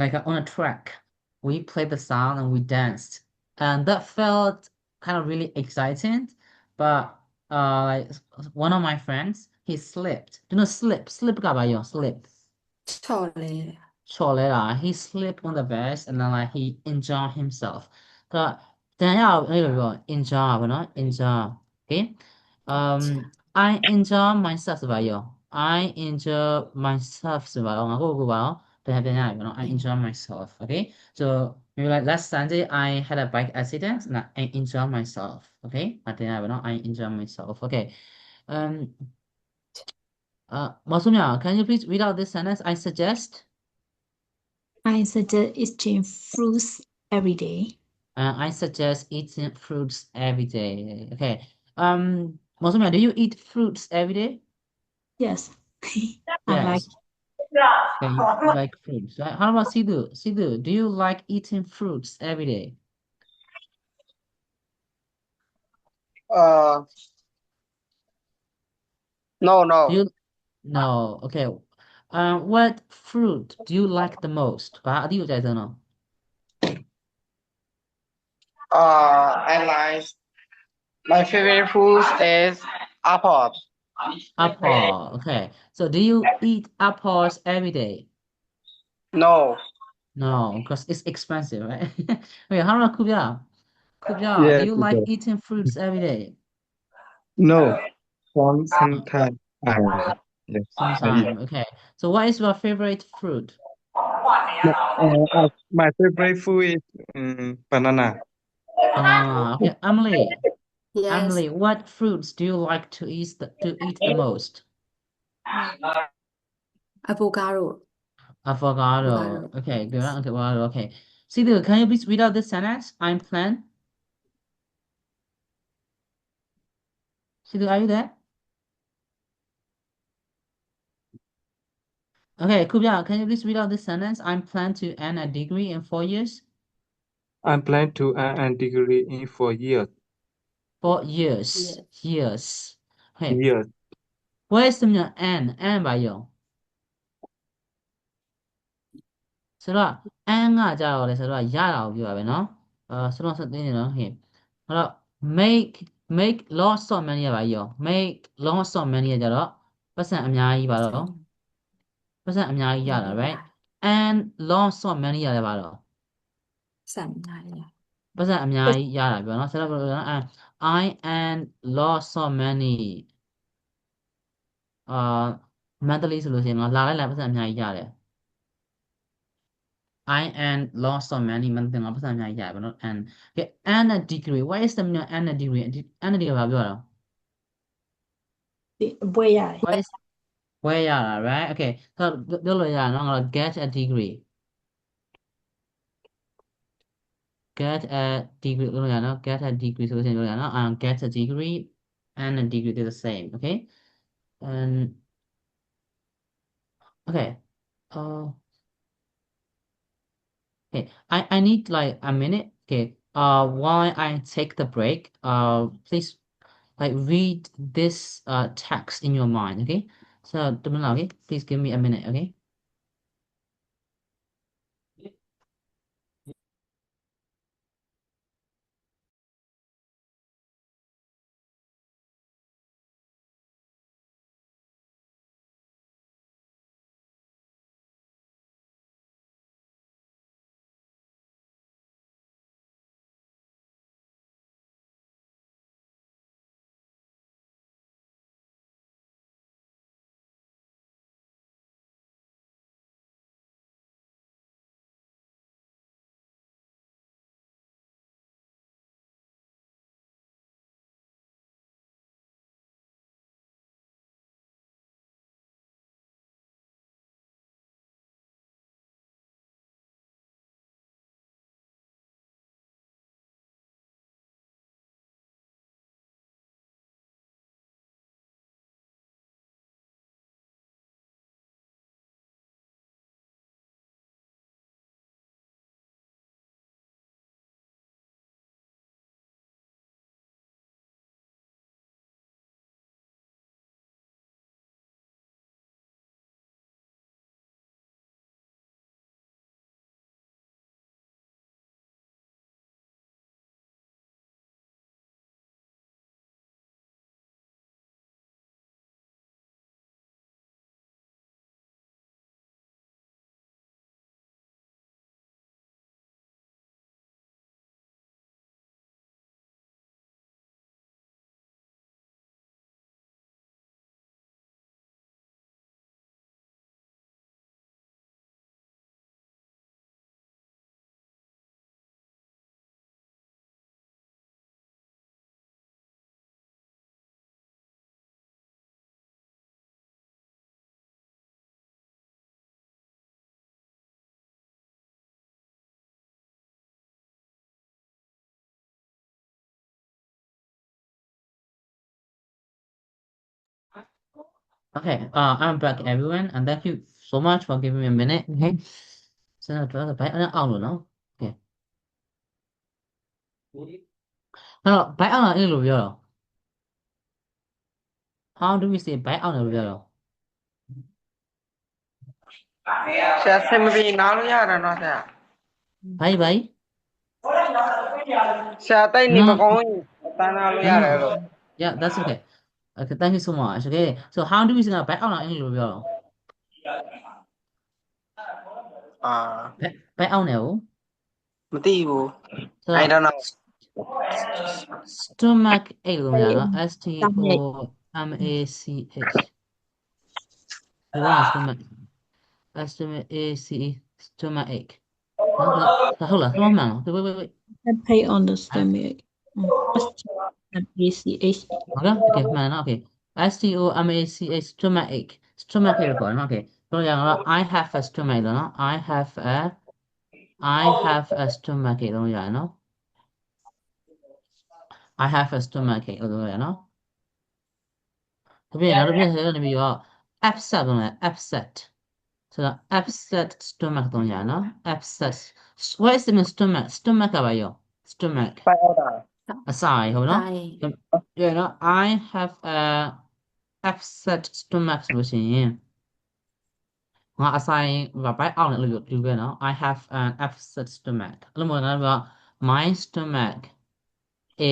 Like on a track, we played the song and we danced, and that felt kind of really exciting. But like one of my friends, he slipped. You know, slip ကဘာရော slip. ချော်လဲ He slipped on the bus and then like he injured himself. ကတန်ရအောင်အဲ့လိုပြော injure ပါနော် injure. Okay. I injure myself ဆိုပါရော I injure myself ဆိုပါတော့ငါကိုပါတော့ပြန်ရပြီနော် I injure myself. Okay. So maybe like last Sunday I had a bike accident and I injure myself. Okay. ပြန်ရပြီနော် I injure myself. Okay. Masumya, can you please read out this sentence? I suggest I suggest eating fruits every day. I suggest eating fruits every day. Okay. Masumya, do you eat fruits every day? Yes. I like Yes. Okay, you like fruits, right? How about Sidhu? Sidhu, do you like eating fruits every day? No, Do no. you? No. Okay. What fruit do you like the most? ဘာအတိအကျဆုံးတော့ I like my favorite food is apple. Apple. Okay. So do you eat apples every day? No. No, because it's expensive, right? Okay, how about Kubya? Kubya, do Yes, you like teacher. eating fruits every day? No, sometimes yes, I eat. Sometime. Okay. So what is your favorite fruit? My favorite food is banana. Banana. Okay, Emily. yes Emily, what fruits do you like to eat the most? avocado Avocado. Okay, good. Avocado. Okay. Sidhu, can you please read out this sentence? I'm plan. Sidhu, are you there? Okay, Kubya, can you please read out this sentence? I'm plan to earn a degree in 4 years. I plan to earn a degree in 4 years. 4 years. Yes. Years. Okay. Years. Where is the meaning of earn ပါရောဆိုတော့ earn ကကြာတော့လေဆိုတော့ရတာကိုပြောတာပဲเนาะဆိုတော့ဆက်သိနေတော့ဟင်အဲ့တော့ make lots of money ရပါရော make lots of money ရကြတော့ပတ်စံအများကြီးပါတော့ပတ်စံအများကြီးရတာ right and lots of money ရတယ်ပါတော့ ဆန်နိုင်ရ ပတ်စံအများကြီးရတာပြောเนาะဆက်တော့ပြောနော် I and lots of money monthly ဆိုလို့ရှိရင်ငါလာလိုက်ပတ်စံအများကြီးရတယ် I and lots of money မသိငါပတ်စံအများကြီးရတယ်ဗောနော် and okay and a degree what is the meaning of and a degree and a degree ဘာပြောတာ ဘွဲရတယ် what is ဝယ်ရတာ right okay ဆိုတော့ပြောလို့ရတာနော်ငါတို့ get a degree get a degree လို့ရနော် get a degree ဆိုလို့ရှိရင်ပြောရနော် get a degree and a degree they're the same okay and okay okay I need like a minute okay while I take the break please like read this text in your mind okay so okay please give me a minute okay Okay, I'm back everyone, and thank you so much for giving me a minute. Okay, so now to the out no. Okay. Now, by out in the How do we say by out in the ဆရာဆင်မပြေနားလို့ရတာနော်ဆရာ Bye bye. ဆရာတိတ်နေမ No, ကောင်းရင်တန်းနာလို့ရတယ်လို့ yeah, that's okay. Okay, thank you so much. Okay, so how do we say by out in the အာ by out now? မသိဘူး So I don't know stomach ache လို့များနော် Stomach STOMACH ဒီကောင် stomach STOMACE stomach ache နော်ဟုတ်လားမှန်လား wait pain on the stomach STMACH ဟုတ်လား okay မှန်နော် okay STOMACH stomach ache stomach ache ပေါ့နော် okay ဆိုတော့ I have a stomach လို့နော် I have a stomach ache လို့ရတယ်နော် I have a stomach ache လို့ရတယ်နော်နောက်တစ်ပြည့်နေပြီးတော့ upset လို့ရတယ် upset So upset stomach တော့ညာနော် upset what is the stomach stomach ကပါရော stomach ပိုက်အောင်တာ အစာရဟုတ်နော် Sai.နော် I have a upset stomach ဆိုလို့ရှိရင်ငါအစာရင်ဘိုက်အောင်လည်းလို့တူပဲနော် I have an upset stomach အဲ့လိုမျိုးနော် my stomach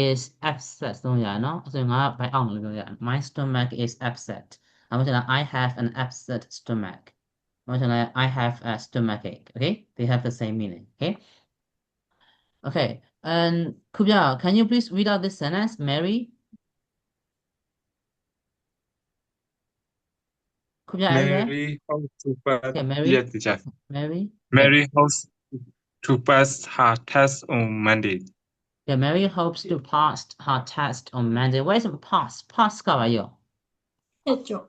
is upset တော့ညာနော်ဆိုရင်ငါဘိုက်အောင်လည်းလို့ရ my stomach is upset အဲ့မှာကျတော့ I have an upset stomach I have a stomachache. Okay, they have the same meaning. Okay. And Kubya, can you please read out this sentence, Mary? Kubya, are you there? Mary hopes to pass. Okay, Mary. Yes, teacher. Mary. Mary hopes to pass her test on Monday. Yeah, Mary hopes to pass her test on Monday. What is pass? Pass ကပါရော အဲ့ကြော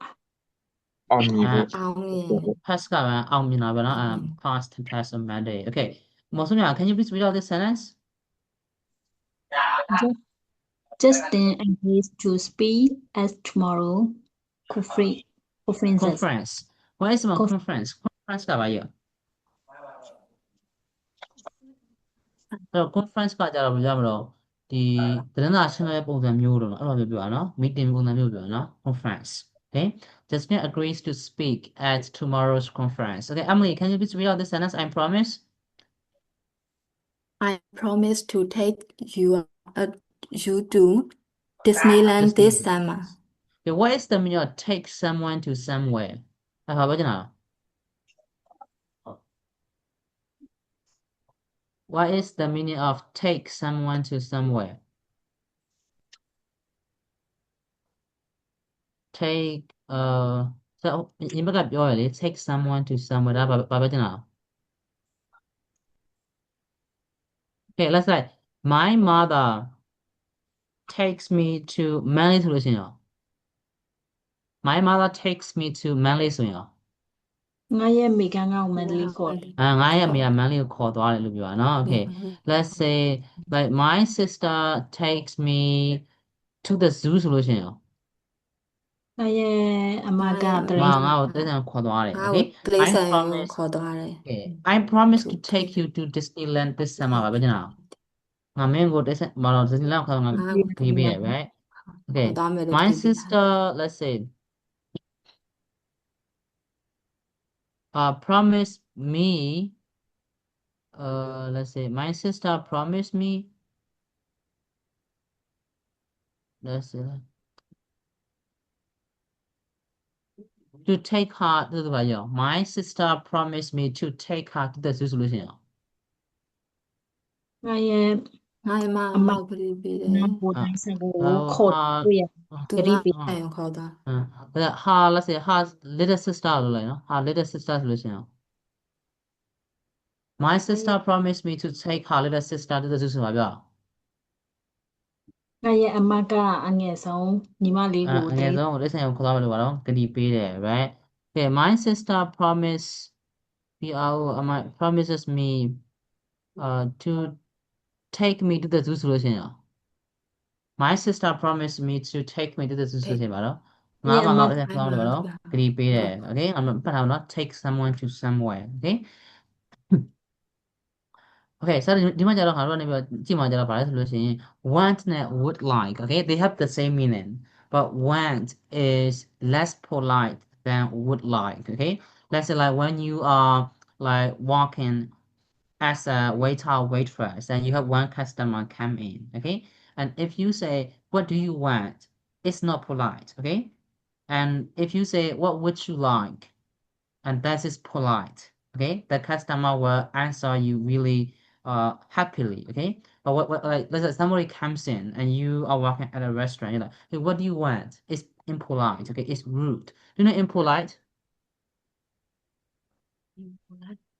အောင်မြင်ဖို့ အောင်မြင် pass ကပါအောင်မြင်တာပဲနော် pass the test on Monday. Okay. Mosumya, can you please read out this sentence? Justin agrees to speak at tomorrow conference Conference. What is conference? Conference ကပါရော အဲ့တော့ conference ကကြတော့ဘယ်လိုရမလို့ဒီသတင်းစာရှင်းလင်းပွဲပုံစံမျိုးလို့နော်အဲ့လိုမျိုးပြောတာနော် meeting ပုံစံမျိုးပြောတာနော် conference okay Justin agrees to speak at tomorrow's conference okay Emily can you please read out this sentence I promise I promise to take you to Disneyland this summer. okay what is the meaning of take someone to somewhere အဲ့ဘာပြောချင်တာ What is the meaning of take someone to somewhere take so ဒီဘက်ကပြောရလေ take someone to somewhere ဒါဘာပြောချင်တာ Okay let's say my mother takes me to Manly ဆိုလို့ရှိရင်ရော My mother takes me to Manly ဆိုရင်ရော ငါရဲ့မိခင်ကမန္တလေးခေါ်တယ် ငါရဲ့အမေက Manly ကိုခေါ်သွားတယ်လို့ပြောတာနော် Okay let's say like my sister takes me to the zoo ဆိုလို့ရှိရင်ရော ငါရဲ့အမကတ ငါ ရိ ငါ့ကိုတိရစ္ဆာန်ခေါ်သွားတယ် ငါ့ကို Okay တိရစ္ I ဆာန်ကို promise ခေါ်သွားတယ် Okay I promise to take you to Disneyland this summer ပါပြောချင်တာငါမင်းကိုတိရစ္ဆာန်မတော် Disneyland ခေါ်ငါ ငါ့ကို ခီးပေးရ right ခေါ် Okay သွားမယ်လို့ my ခရီးပေးတာ sister let's say promise me let's say my sister promised me let's say to take her to the bio my sister promised me to take her to the zoo solution ငါရဲ့ ငါ့မ အမ မောက်ခရီးပေးတယ် ငါကိုတိုင်းစကို how ခေါ် her တွေ့ရ သူ ခရီး က ပေး အဲ့ကိုခေါ်သွား her let's say her little sister လို့လိုက်နော် her little sister solution my sister promised me to take her little sister to the zoo ဆိုတာပြော ငါရဲ့အမကအငယ်ဆုံးညီမလေးကို အငယ်ဆုံးကိုတိရစ္ဆာန်ကိုခေါ်သွားမယ်လို့ပါတော့ကတိပေးတယ် right okay my sister promises me to take me to the zoo ဆိုလို့ရှိရင်ရော My sister promised me to take me to the zoo ဆိုလို့ရှိရင်ပါတော့ ငါး Yeah, မှာငါ ma. တစ်ခါတော့ဘယ်လိုဂရီပေးတယ် okay ငါပတ်ထားတော့ take someone to somewhere okay okay ဆိုတော့ဒီမှာကျတော့ငါတို့ကနေပြီးတော့ကြည့်မှာကျတော့ဗါလဲဆိုလို့ရှိရင် want နဲ့ would like okay they have the same meaning but want is less polite than would like okay let's say like when you are like walking as a waiter or waitress and you have one customer come in okay and if you say what do you want it's not polite okay and if you say what would you like and that is polite okay the customer will answer you really happily okay but what like let's say somebody comes in and you are working at a restaurant you're like hey what do you want it's impolite okay it's rude do you know impolite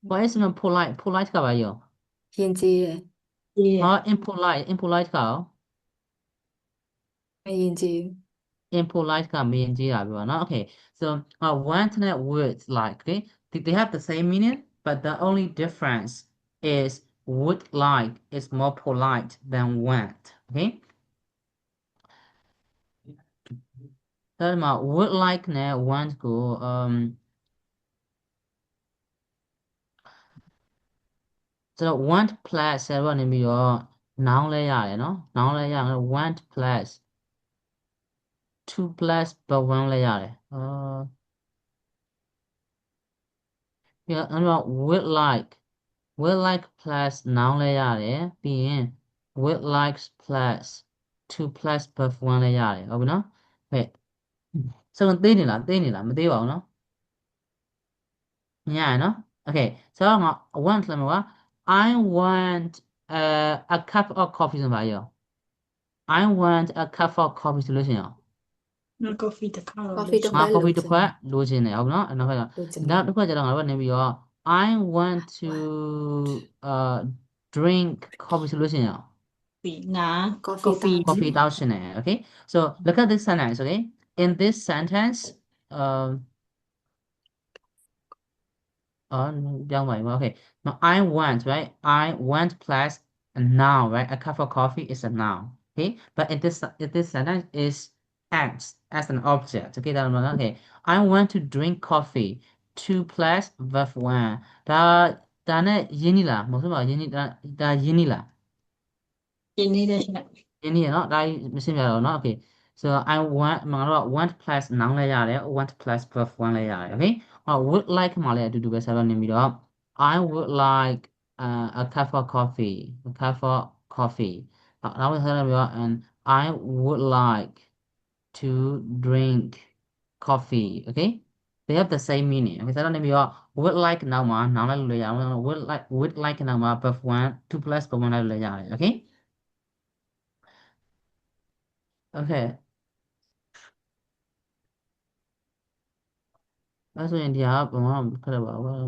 what is not polite polite ကဘာရော ရင်ကြီးတယ် Yeah. ဟော impolite ကရော မရင်ကြီး impolite ကမရင်ကြီးတာပြောတာเนาะ okay so want နဲ့ would like okay they have the same meaning but the only difference is would like is more polite than want okay ဒါမှ would like နဲ့ want ကိုဆိုတော့ want plus ဆရာတို့ကနေပြီးတော့ noun လဲရတယ်เนาะ noun လဲရတယ် want plus 2 plus but 1လဲရတယ်အဲ့တော့ would like plus noun လဲရတယ်ပြီးရင် would likes plus 2 plus but 1လဲရတယ်ဟုတ်ပြီနော်ဟဲ့ဆိုတော့သိနေလားမသိပါဘူးနော်မြင်ရနော် okay ဆိုတော့ငါ want လဲမှာ I want a cup of coffee ဆိုပါရော I want a cup of coffee ဆိုလို့ရှိရင်ရော No coffee တခါတော့ coffee တစ် ငါ ခွက် coffee တစ်ခွက်လိုချင်တယ်ဟုတ်ပြီနော်အဲ့နောက်က လိုချင် နောက်တစ်ခွက်ကျတော့ငါတို့ကနေပြီးတော့ I want to drink coffee ဆိုလို့ရှိရင်ရော နာ coffee coffee တောက်ရှင်တယ် okay so look at this sentence okay in this sentenceပြောင်းပါမယ် okay now I want right I want plus a noun right a cup of coffee is a noun okay but in this sentence is acts as an object okay ဒါမှမဟုတ် okay I want to drink coffee 2 plus verb 1ဒါနဲ့ရင်းနေလားမဟုတ်ပါရင်းနေဒါရင်းနေလား ရင်းနေတဲ့ရှင် ရင်းနေရနော်ဒါမရှင်းပြတော့နော် okay so I want မှာတော့ want plus noun လဲရတယ် want plus verb 1လဲရတယ် okay would like မှာလည်းအတူတူပဲဆက်လို့နေပြီးတော့ I would like a cup of coffee a cup of coffee နောက်ဆက်လို့ပြီးတော့ and I would like to drink coffee okay they have the same meaning okay ဆက်လို့နေပြီးတော့ would like နောက်မှာ noun လဲလို့ရအောင် would like နောက်မှာ verb 1 2 plus verb 1လဲလို့ရတယ် okay okay အဲ့ဆိုရင်ဒီဟာဘယ်မှာခက်ပါဘူး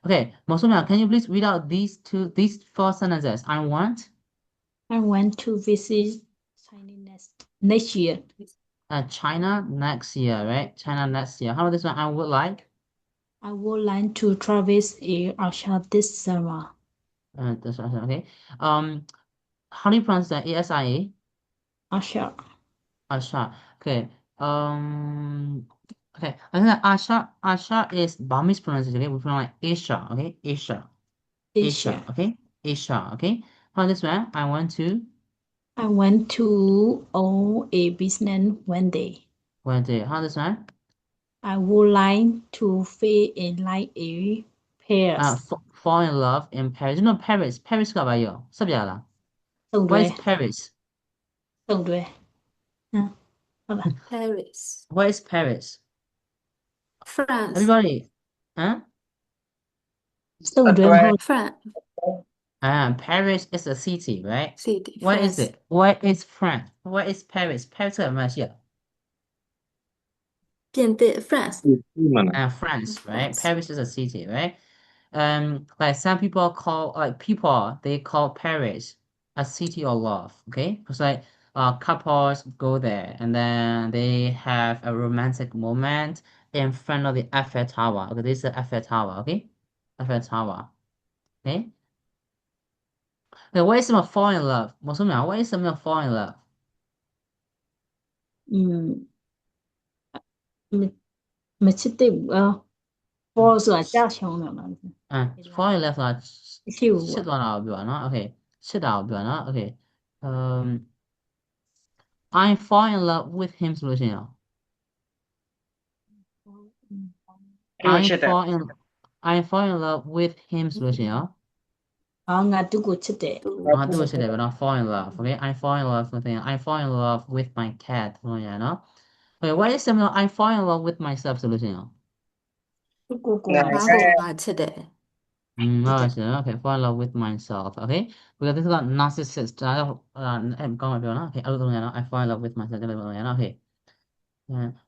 okay မောင်စုမြ can you please read out these 4 sentences I want I want to visit China next year China next year right China next year how about this one I would like I would like to travel Asia this summer this one okay how do you pronounce that ASIA Asia Asha okay okay I think that Asha is Burmese pronunciation okay we pronounce like Asia okay Asia okay Asia okay how about this one I want to I want to own a business one day how this one I would like to fall in like a Paris fall in love in Paris you know Paris ကဘာရောစပြလား စုံတွဲ where is Paris စုံတွဲဟုတ်လား Paris where is Paris France everybody စုံတွဲမဟုတ် France Paris is a city right city where is France it where is France where is Paris Paris ကမှာရှိရ ပြင်သစ် France မှန်တယ် France right France. Paris is a city right like some people call like people they call Paris a city of love okay because like couples go there and then they have a romantic moment in front of the Eiffel Tower okay this is the Eiffel Tower okay Eiffel Tower okay okay what is someone fall in love မဆုံးမြ what is someone fall in love မချစ်တဲ့ဘူးပေါ်ဆိုတာကြောက်ရှုံးတယ်မှာ fall in love ဆိုတာ ရှိဘူး ချစ်သွားတာကိုပြောတာနော် okay ချစ်တာကိုပြောတာနော် okay I fall in love with him ဆိုလို့ရှိရင်ရော I fall in love with him ဆိုလို့ရှိရင်ရော ငါသူ့ကိုချစ်တယ် ငါသူ့ကိုချစ်တယ်ဗျနော် fall in love okay I fall in love with him I fall in love with my cat ဆိုလို့ရတယ်နော် okay what is similar I fall in love with myself ဆိုလို့ရှိရင်ရော သူ့ကိုကို ငါကိုငါချစ်တယ် okay fall in love with myself okay because this is a narcissist ဒါတော့ကောင်းမှာပြောနော် okay အဲ့လိုလုပ်ရနော် I fall in love with myself အဲ့လိုလုပ်ရနော် okay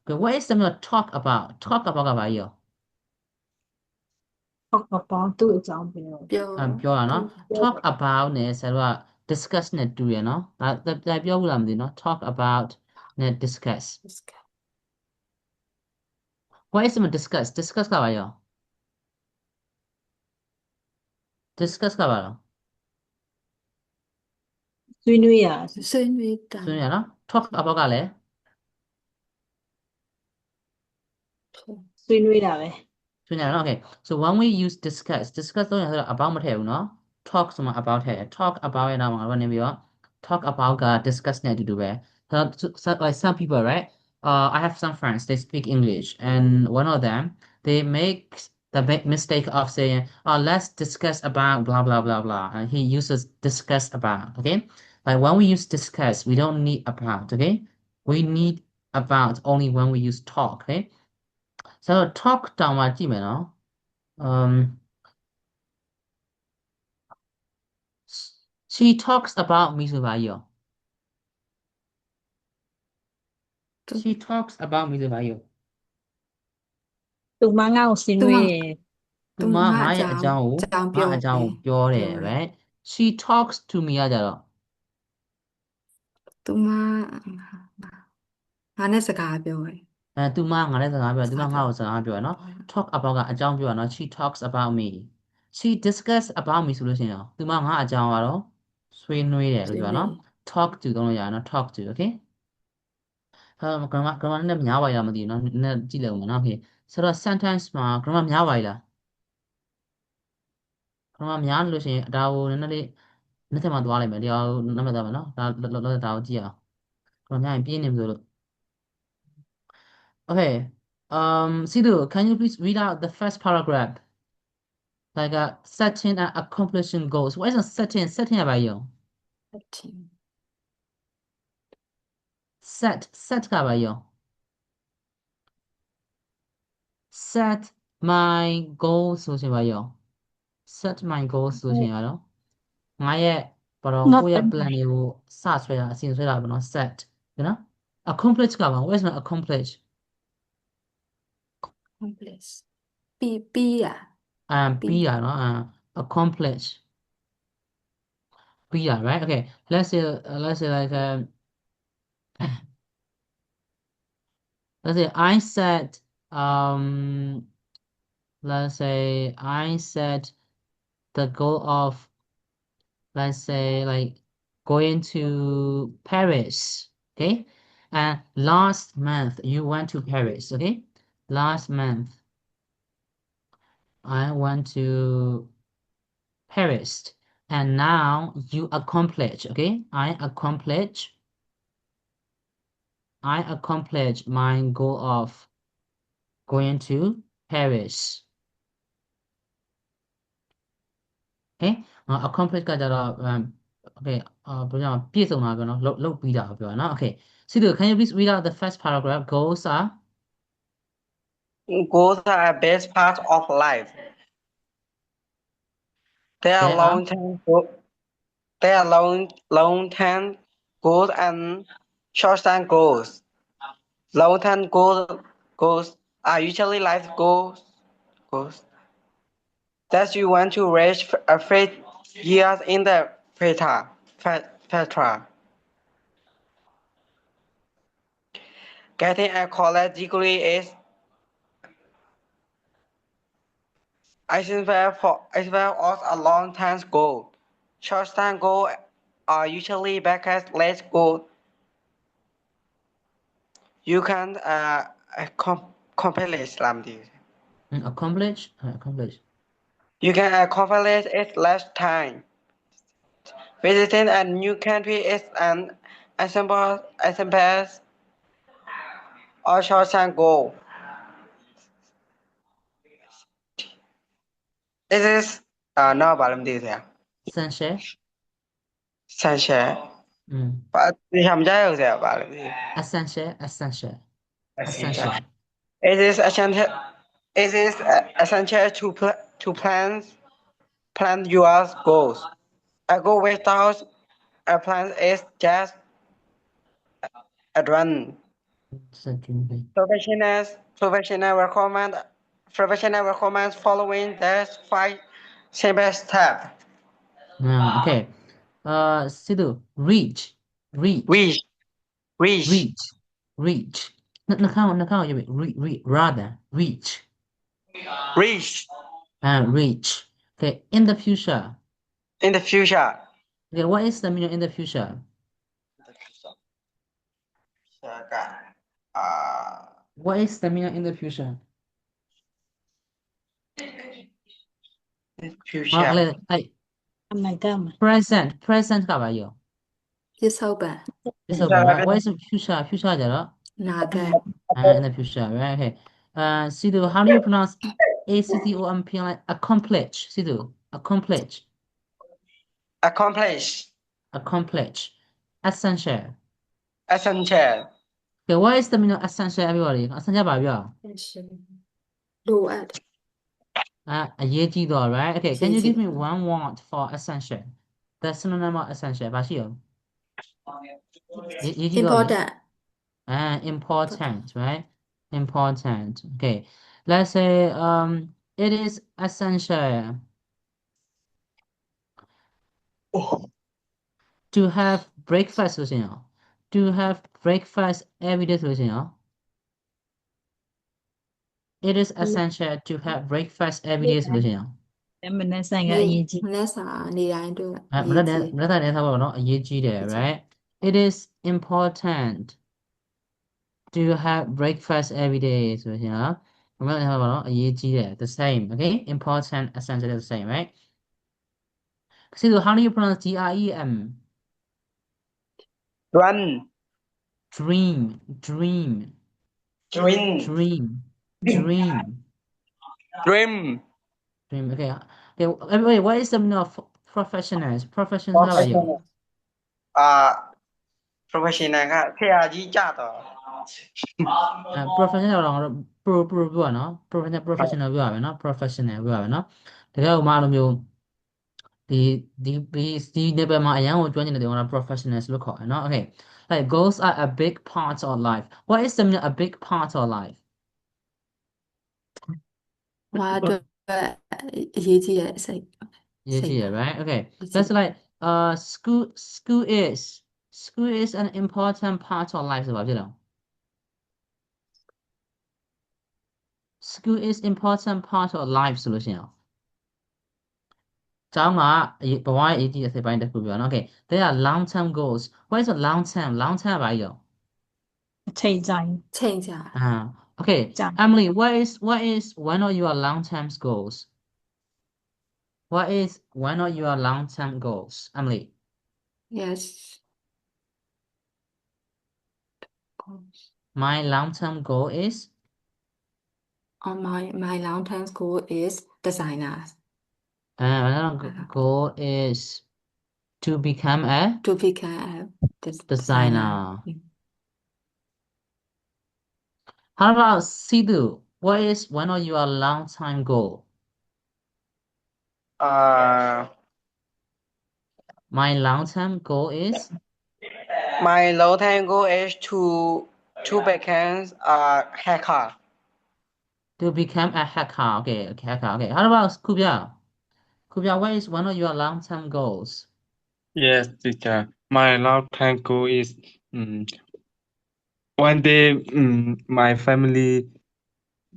okay what is similar talk about ကဘာကြီးရော talk about သူ့အကြောင်းပြော ပြောတာနော် talk about နဲ့ဆရာတို့က discuss နဲ့တူရနော်ဒါပြောဘူးလားမသိနော် talk about နဲ့ discuss what is similar discuss ကဘာရော discuss ကဘာရော ဆွေးနွေးရ ဆွေးနွေးတာ ဆိုရနော် talk about ကလည်း ဆွေးနွေးတာပဲ ဆိုရနော် okay so when we use discuss တော့ရဆိုတော့ about မထည့်ဘူးနော် talk ဆိုမှ about ထည့်တယ် talk about ရဲ့နောက်မှာဘာနေပြီးတော့ talk about က discuss နဲ့အတူတူပဲ like some people right I have some friends they speak English and one of them they make the big mistake of saying let's discuss about blah blah blah blah and he uses discuss about okay like when we use discuss we don't need about okay we need about only when we use talk okay so talk တောင်မှကြည့်မယ်နော်she talks about me ဆိုပါရော she talks about me ဆိုပါရော သူမငါ့ကိုဆွေးနွေးတယ် သူမငါရဲ့အကြောင်းကိုပြောတယ် right she talks to me ကကြတော့ သူမငါနဲ့စကားပြောတယ် သူမငါနဲ့စကားပြောသူမငါ့ကိုစကားပြောရနော် talk about ကအကြောင်းပြောရနော် she talks about me she discuss about me ဆိုလို့ရှိရင်တော့သူမငါအကြောင်းကတော့ဆွေးနွေးတယ်လို့ပြောနော် talk to သုံးလို့ရနော် talk to okay grammar နဲ့များပါရမသိဘူးနော်နည်းကြည့်လိုက်ဦးမယ်နော် okay ဆိုတော့ sentence မှာ grammar များပါလား grammar များလို့ရှိရင်ဒါကိုနည်းနည်းလေးနှစ်ထပ်မှသွားလိုက်မယ်ဒီအောင်နံပါတ်သားမယ်နော်ဒါကိုကြည့်အောင် grammar များရင်ပြင်းနေမှာဆိုလို့ okay Sidhu can you please read out the first paragraph like setting and accomplishing goals what is a setting ကဘာရော set ကဘာရော set my goals ဆိုရှင်ဘာရော set my goals ဆိုရှင်ရတော့ငါရဲ့ဘာလို့ကိုယ့်ရဲ့ plan တွေကိုစဆွဲတာအစီအစဉ်ဆွဲတာပေါ့နော် set နော် accomplish ကဘာ what is not accomplishပြီးရ ပြီးရနော် accomplish ပြီးရ right okay let's say like let's say I said let's say I set the goal of let's say like going to Paris okay and last month you went to Paris okay last month I went to Paris and now you accomplish okay I accomplish my goal of going to Paris okay accomplish ကကြတော့ okay ဘယ်လိုပြည့်စုံတာပြောနော်လုပ်ပြီးတာပြောနော် okay Sidhu can you please read out the first paragraph goals are a best part of life. They are long-term goals and short-term goals. Long-term goals are usually life goals that you want to reach 3 years in the future. Getting a college degree is as well as a long-term goal. Short-term goals are usually bucket list goals. You can accomplish làm gì accomplish accomplish you can accomplish it less time visiting a new country is an example or short-term goal it is nó bảo làm gì thế essential essential thì hàm trái được thế bảo làm gì essential it is essential to plan your goals a goal without a plan is just a run professional recommend following the 5 simple steps okay Sidhu reach reach 那看我有没有 rather reach reach okay in the future okay what is the meaning in the future what is the meaning in the future present ကပါရော ပြစ္ဆုတ်ပံ right what is the future ကြတော့ နာဂတ် in the future right okay Sidhu how do you pronounce accomplish accomplish Sidhu accomplish essential okay what is the meaning of essential everybody essential ပါပြော လိုအပ် အရေးကြီးတော့ right okay can you give me one word for essential the synonym of essential ဘာရှိရော important important right important okay let's say it is essential to have breakfast ဆိုရင်ရော to have breakfast every day ဆိုရင်ရော it is essential to have breakfast every day ဆိုရင်ရော မနက်ဆိုင်ကအရေးကြီး မနေ့စာနေတိုင်းအတွက် မနက်တိုင်းထားပါတော့เนาะအရေးကြီးတယ် right it is important to have breakfast every day ဆိုရင်ရောမနက်တိုင်းထားပါတော့အရေးကြီးတယ် the same okay important essential is the same right so how do you pronounce DREM run dream okay everybody what is the meaning of professionals professionals ကပါရော professional ကဆရာကြီးကြတော့ professional တော့ pro ပြောเนาะ professional ပြောရမယ်เนาะ professional ပြောရမယ်เนาะတကယ်လို့မလိုမျိုးဒီ level မှာအရန်ကိုကျွမ်းကျင်တဲ့ကောင်က professionals လို့ခေါ်တယ်เนาะ okay like goals are a big part of life what is the meaning of a big part of life ဘာအတွက်အရေးကြီးရဲ့စိတ် right okay that's like school is an important part of life ဆိုပါဖြစ်တော့ school is important part of life ဆိုလို့ရှိရင်ရောကျောင်းကဘဝရဲ့အရေးကြီးတဲ့စိတ်ပိုင်းတစ်ခုပြောနော် okay there are long term goals what is a long term ပါရော ချိန်ကြိုင် ချိန်ကြာ okay Emily what is one of your long term goals what is one of your long term goals Emily yes my long term goal is my long term goal is designer goal is to become a designer how about Sidhu what is one of your long time goal my long term goal is to become a hacker to become a hacker okay hacker okay how about Kubia what is one of your long term goals Yes, teacher. My long-term goal is one day my family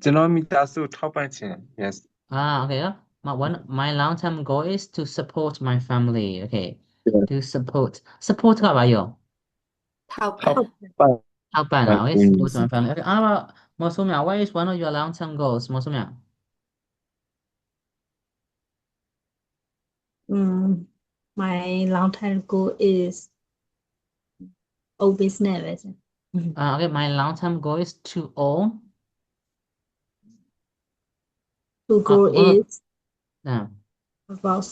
ကျွန်တော်မိသားစုထောက်ပံ့ခြင်း Yes. okay my long term goal is to support my family okay to support ကပါရော ထောက်ပံ့ okay support my family okay how about Mosumya, what is one of your long-term goals, Mosumya? My long-term goal is own business ပဲ Okay, my long-term goal is to own. to grow One of is uh, about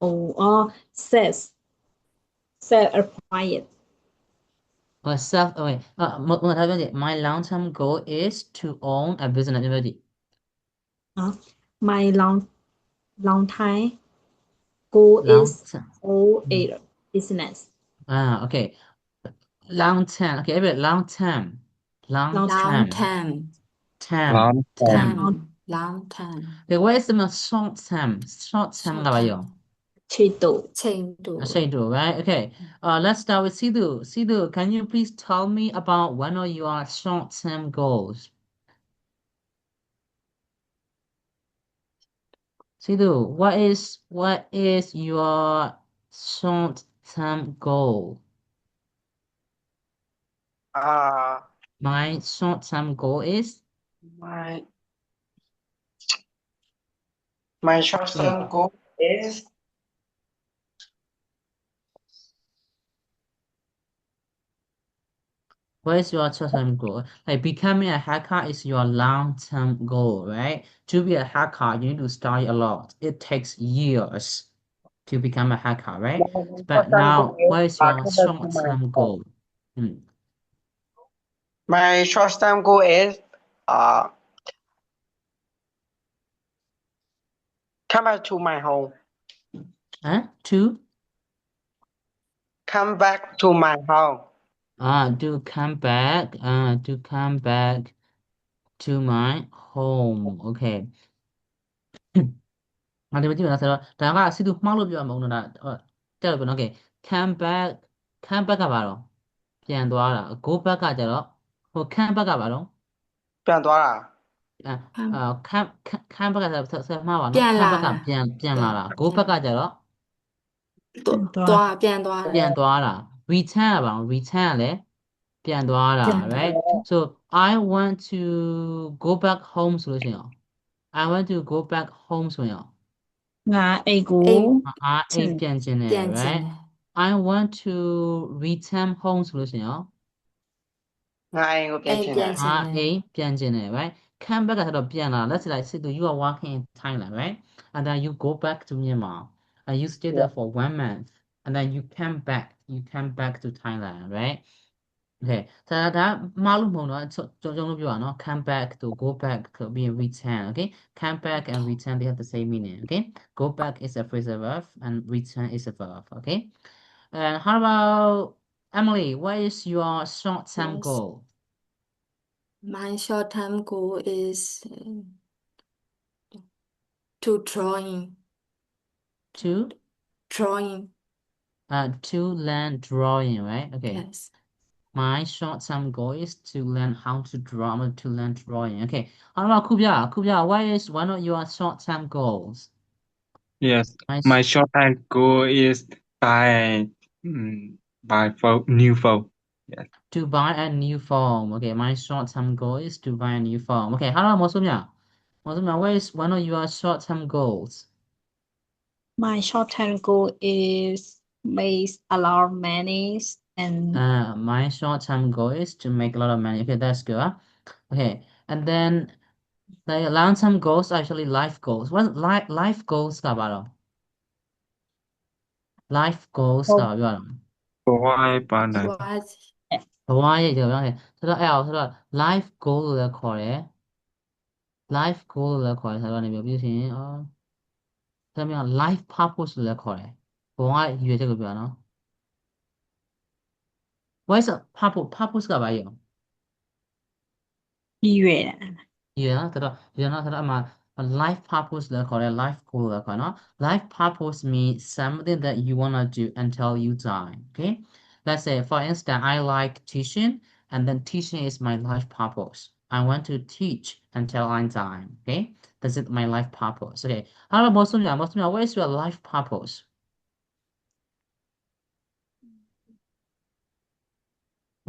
or self acquired my long-term goal is to own a business. Everybody. my long time goal is Long-term. own a business Okay. Long-term. Okay, everybody, long-term. long Long-term. term Term. ร้านแถม Term. long term Okay, what is the short-term? Short-term short ကဘာရော term ချိန်တို ချိန်တို Shaidu, right? Okay. Let's start with Sidhu. Sidhu, can you please tell me about one of your short-term goals? Sidhu, what is your short-term goal? My short-term goal is my short-term goal is what is your short-term goal? Like becoming a hacker is your long-term goal, right? To be a hacker, you need to study a lot. It takes years to become a hacker, right? But now, what is your short-term goal? My short-term goal is come back to my home. To Come back to my home. To come back to my home. Okay. ဒီမှာကြည့်မယ်နော်ဆိုတော့ဒါကစီတူမှားလို့ပြောမှာမဟုတ်တော့တက်လို့ပြောနော် Okay come back ကဘာတော့ပြန်သွားတာ go back ကကြတော့ဟို come back ကဘာတော့ ပြန်သွားတာ come back ကဆက်မှားပါ ပြန် နော် လာ come back ကပြန်လာတာ go back ကကြတော့ ပြန်သွား ပြန်သွားတာ return ကဘာလို့ return ကလည်းပြန်သွားတာ right so I want to go back home ဆိုလို့ရှိရင်ရော I want to go back home ဆိုရင်ရော ငါအိတ်ကို အိမ်ပြန်ချင်တယ် ပြန်ချင် right တယ် I want to return home ဆိုလို့ရှိရင်ရော ငါအိမ်ကိုပြန်ချင်တယ် အိမ်ပြန်ချင်တယ် right come back ကတော့ပြန်လာ let's say like you are working in Thailand right and then you go back to Myanmar and you stay there for 1 month and then you come back to Thailand right okay ဒါမှားလို့မဟုတ်တော့ကြုံလို့ပြောရနော် come back to go back to be return okay come back and return they have the same meaning okay go back is a phrasal verb and return is a verb okay and how about Emily what is your short-term Yes. goal my short term goal is to drawing to learn drawing right okay yes my short-term goal is to learn how to draw to learn drawing okay how about Kubia what is one of your short-term goals yes my short-term goal is buy new phone yes to buy a new phone okay my short-term goal is to buy a new phone okay how about Mosumya what is one of your short-term goals my short-term goal is make a lot of money and my short-term goal is to make a lot of money okay that's good okay and then the long-term goals are actually life goals what life goals ကဘာတော့ life goals ကဘာပြောတာ ဘဝရဲ့ပန်းတိုင် what ဘဝရဲ့ကြော်ပြောတယ်ဆိုတော့အဲ့အောင်ဆိုတော့ life goal လို့လည်းခေါ်တယ် life goal လို့လည်းခေါ်တယ်ဆိုတော့နေပြီးလို့ရှိရင်ဆိုတော့ life purpose လို့လည်းခေါ်တယ်ဘဝရဲ့ရည်ရွယ်ချက်ကိုပြောတာနော် what is a purpose ကဘာရော ပြီးရွယ်တာ yeah ဆိုတော့အမှ life purpose လည်းခေါ်တယ် life goal လည်းခေါ်တယ်နော် life purpose means something that you want to do until you die okay let's say for instance I like teaching and then teaching is my life purpose I want to teach until I die okay that's it my life purpose okay how about Mosumya what is your life purpose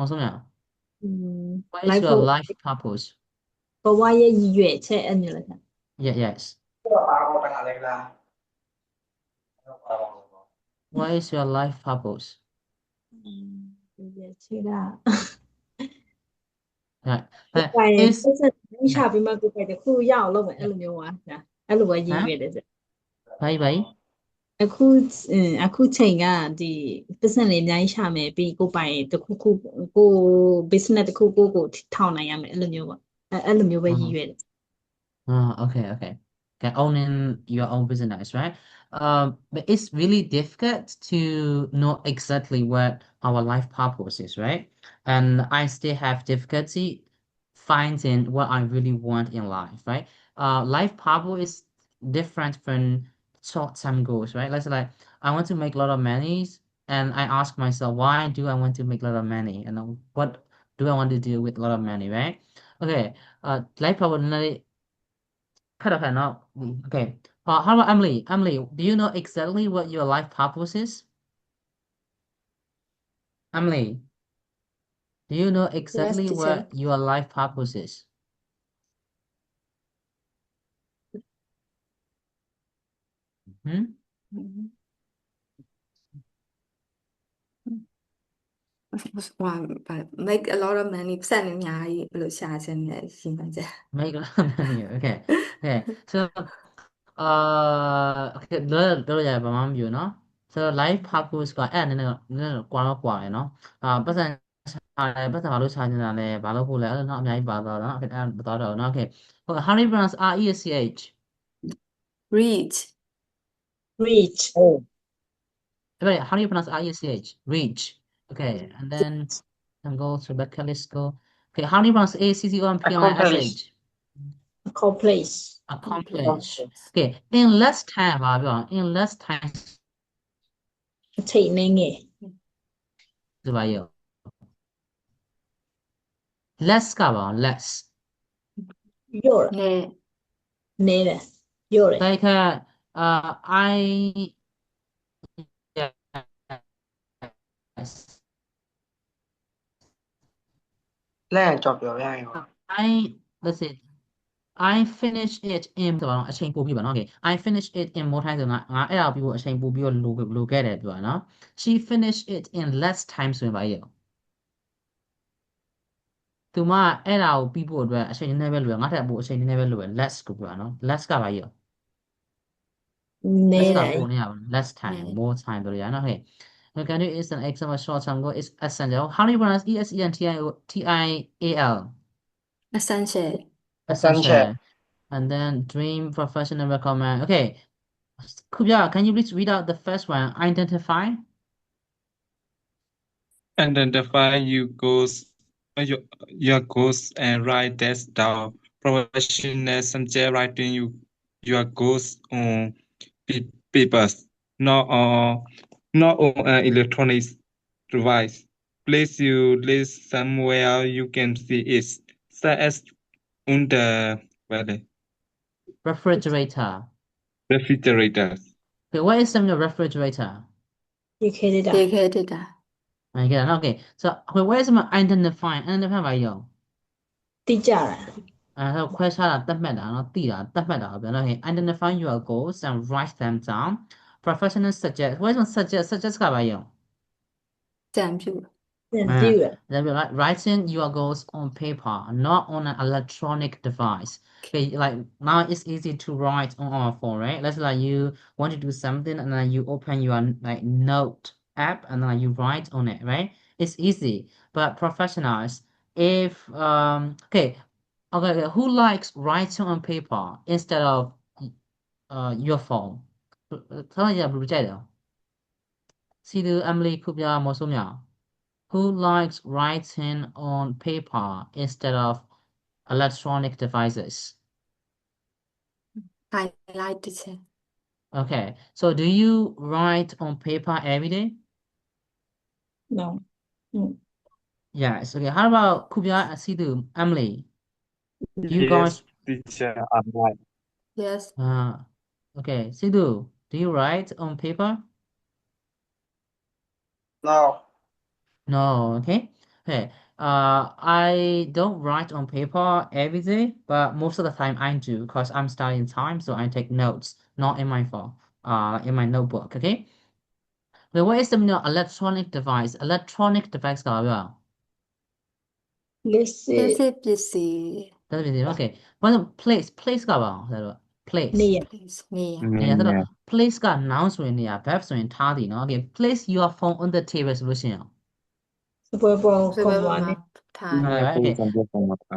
Mosumya What is life your of life purpose? ဘဝရဲ့ရည်ရွယ်ချက်အဲ့မျိုးလားခင် Yes. What is your life purpose? ရည်ရွယ်ချက်က Right. ကိုပိုင် Is ပတ်စံရှာပြီးမှကိုပိုင်တစ်ခုရအောင်လုပ်မယ်အဲ့လိုမျိုးပါဗျာအဲ့လိုပဲရည်ရွယ်တယ်ဗျ bye. အခုချိန်ကဒီပတ်စံလေးအများကြီးရှာမယ်ပြီးကိုပိုင်တစ်ခုခုကို business တစ်ခုကိုထောင်နိုင်ရမယ်အဲ့လိုမျိုးပါအဲ့လိုမျိုးပဲရည်ရွယ်တယ် Okay. Okay, owning your own business, right? But it's really difficult to know exactly what our life purpose is, right? And I still have difficulty finding what I really want in life, right? Life purpose is different from short-term goals, right? Let's say like I want to make a lot of money, and I ask myself, why do I want to make a lot of money, and what do I want to do with a lot of money, right? Okay, life purpose. Kind of not okay. How about Emily? Emily, do you know exactly what your life purpose is? Emily, do you know exactly teacher. what your life purpose is? Hmm? ဟို make a lot of money ပတ်စံအများကြီးဘယ်လိုရှာခြင်းလဲရှင်းပါကြ Make a lot of money. Okay. So, okay, လောရပါမမျိုးเนาะ So life purpose ကအဲ့နည်းနည်းကွာတော့ကွာရယ်เนาะပတ်စံရှာတယ်ပတ်စံဘာလို့ရှာနေတာလဲဘာလို့ဖို့လဲအဲ့လိုเนาะအများကြီးပါတော့เนาะ Okay အဲ့မတော်တော့เนาะ Okay. How do you pronounce REACH? reach reach Okay, how do you pronounce REACH? Reach. Okay, and then go to Rebecca, let's go. Okay, how do you pronounce ACCOMPLISH? accomplish Accomplish. Okay, in less time ပါပြော in less time အချိန်နည်းငယ် ဆိုပါရော less ကပါ less ညော့ နဲ့ နည်းတယ်ညော့တယ် like I yes လက်ရကြော်ပြောပြရင်ပါ let's say I finish it in ဆိုတော့အချိန်ပို့ပြီးပါနော် Okay, I finish it in more time ဆိုတော့ငါအဲ့ဒါပြီးဖို့အချိန်ပို့ပြီးတော့လိုခဲ့တယ်ပြောနော် She finished it in less time ဆိုရင်ပါရောသူမအဲ့ဒါကိုပြီးဖို့အတွက်အချိန်နည်းနည်းပဲလိုရငါထက်ပိုအချိန်နည်းနည်းပဲလိုရ less ကိုပြောနော် less ကပါရော န less ည်း က တယ် ပိုနေရပါ less time more time တို့ရနော် Okay, can do is an example short term goal is essential. How do you pronounce ESENTIAL? essential Essential. And then dream professional recommend. Okay, Kubya, can you please read out the first one? Identify. Identify your goals and write that down. Professional subject writing your goals on papers, not on an electronic device. Place your list somewhere you can see it, such as on the Refrigerator. refrigerator. Okay, what is in the refrigerator? ဒီခေတ်တာ ရေခဲတက်တာ Okay, so where is my identify? Identify ပါရော တိကျတာ ဆိုခွဲခြားတာတတ်မှတ်တာเนาะသိတာတတ်မှတ်တာပြောနော် Okay, identify your goals and write them down. Professional suggest. What is on suggest ကပါရော ကြံပြူ သင်ပြုရ Writing your goals on paper, not on an electronic device. Okay, like now it's easy to write on our phone, right? Let's say like you want to do something and then you open your like note app and then you write on it, right? It's easy. But professionals, if okay, who likes writing on paper instead of your phone? 他们也不在的。See the Emily 库比亚魔术鸟。Who likes writing on paper instead of electronic devices? I like teacher Okay, so do you write on paper every day? no Yes. Okay, how about Kubia and Sidu, Emily? Do you guys teacher, I'm right. yes okay, Sidu, do you write on paper? no No, okay. Okay. I don't write on paper every day, but most of the time I do because I'm studying time, so I take notes, not in my phone, in my notebook. Okay. But what is the meaning of electronic device? Electronic device ကဘာပြော လက်စ လျှပ်စစ်ပစ္စည်း ဒါပဲဒီ Okay. What place ကဘာ place နေရ place နေရ နေရာဆိုတော့ place က noun ဆိုရင်နေရာ verb ဆိုရင်ထားသည်เนาะ Okay. Place your phone on the table ဆိုလို့ရှိရင် စပွဲပေါ် စပွဲ ကွန် ပေါ် မာ မှာ နဲ့ ထား right? Okay.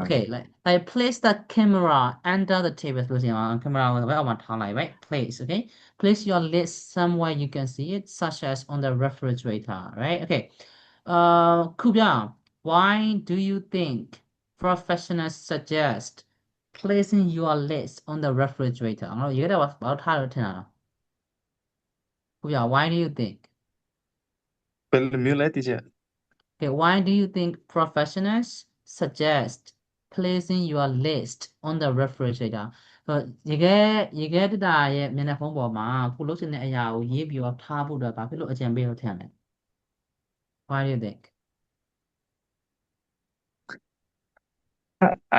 Okay. Like place the camera under the table ဆိုလို့ရှိရင် camera ကိုဘယ်အောက်မှာထားလိုက် right? Place. Okay. Place your list somewhere you can see it, such as on the refrigerator. Right? Okay. ခုပြ Why do you think professionals suggest placing your list on the refrigerator? ငါတို့ရေးတော့ဘာလို့ထားလို့ထင်တာလဲခုပြ Why do you think? ဘယ်လိုမျိုးလဲ teacher Okay, why do you think professionals suggest placing your list on the refrigerator? ရေခဲတတာရဲ့မျက်နှာဖုံးပေါ်မှာကိုလုပ်ချင်တဲ့အရာကိုရေးပြီးတော့ထားဖို့တော့ဘာဖြစ်လို့အကြံပေးလို့ထင်လဲ Why do you think?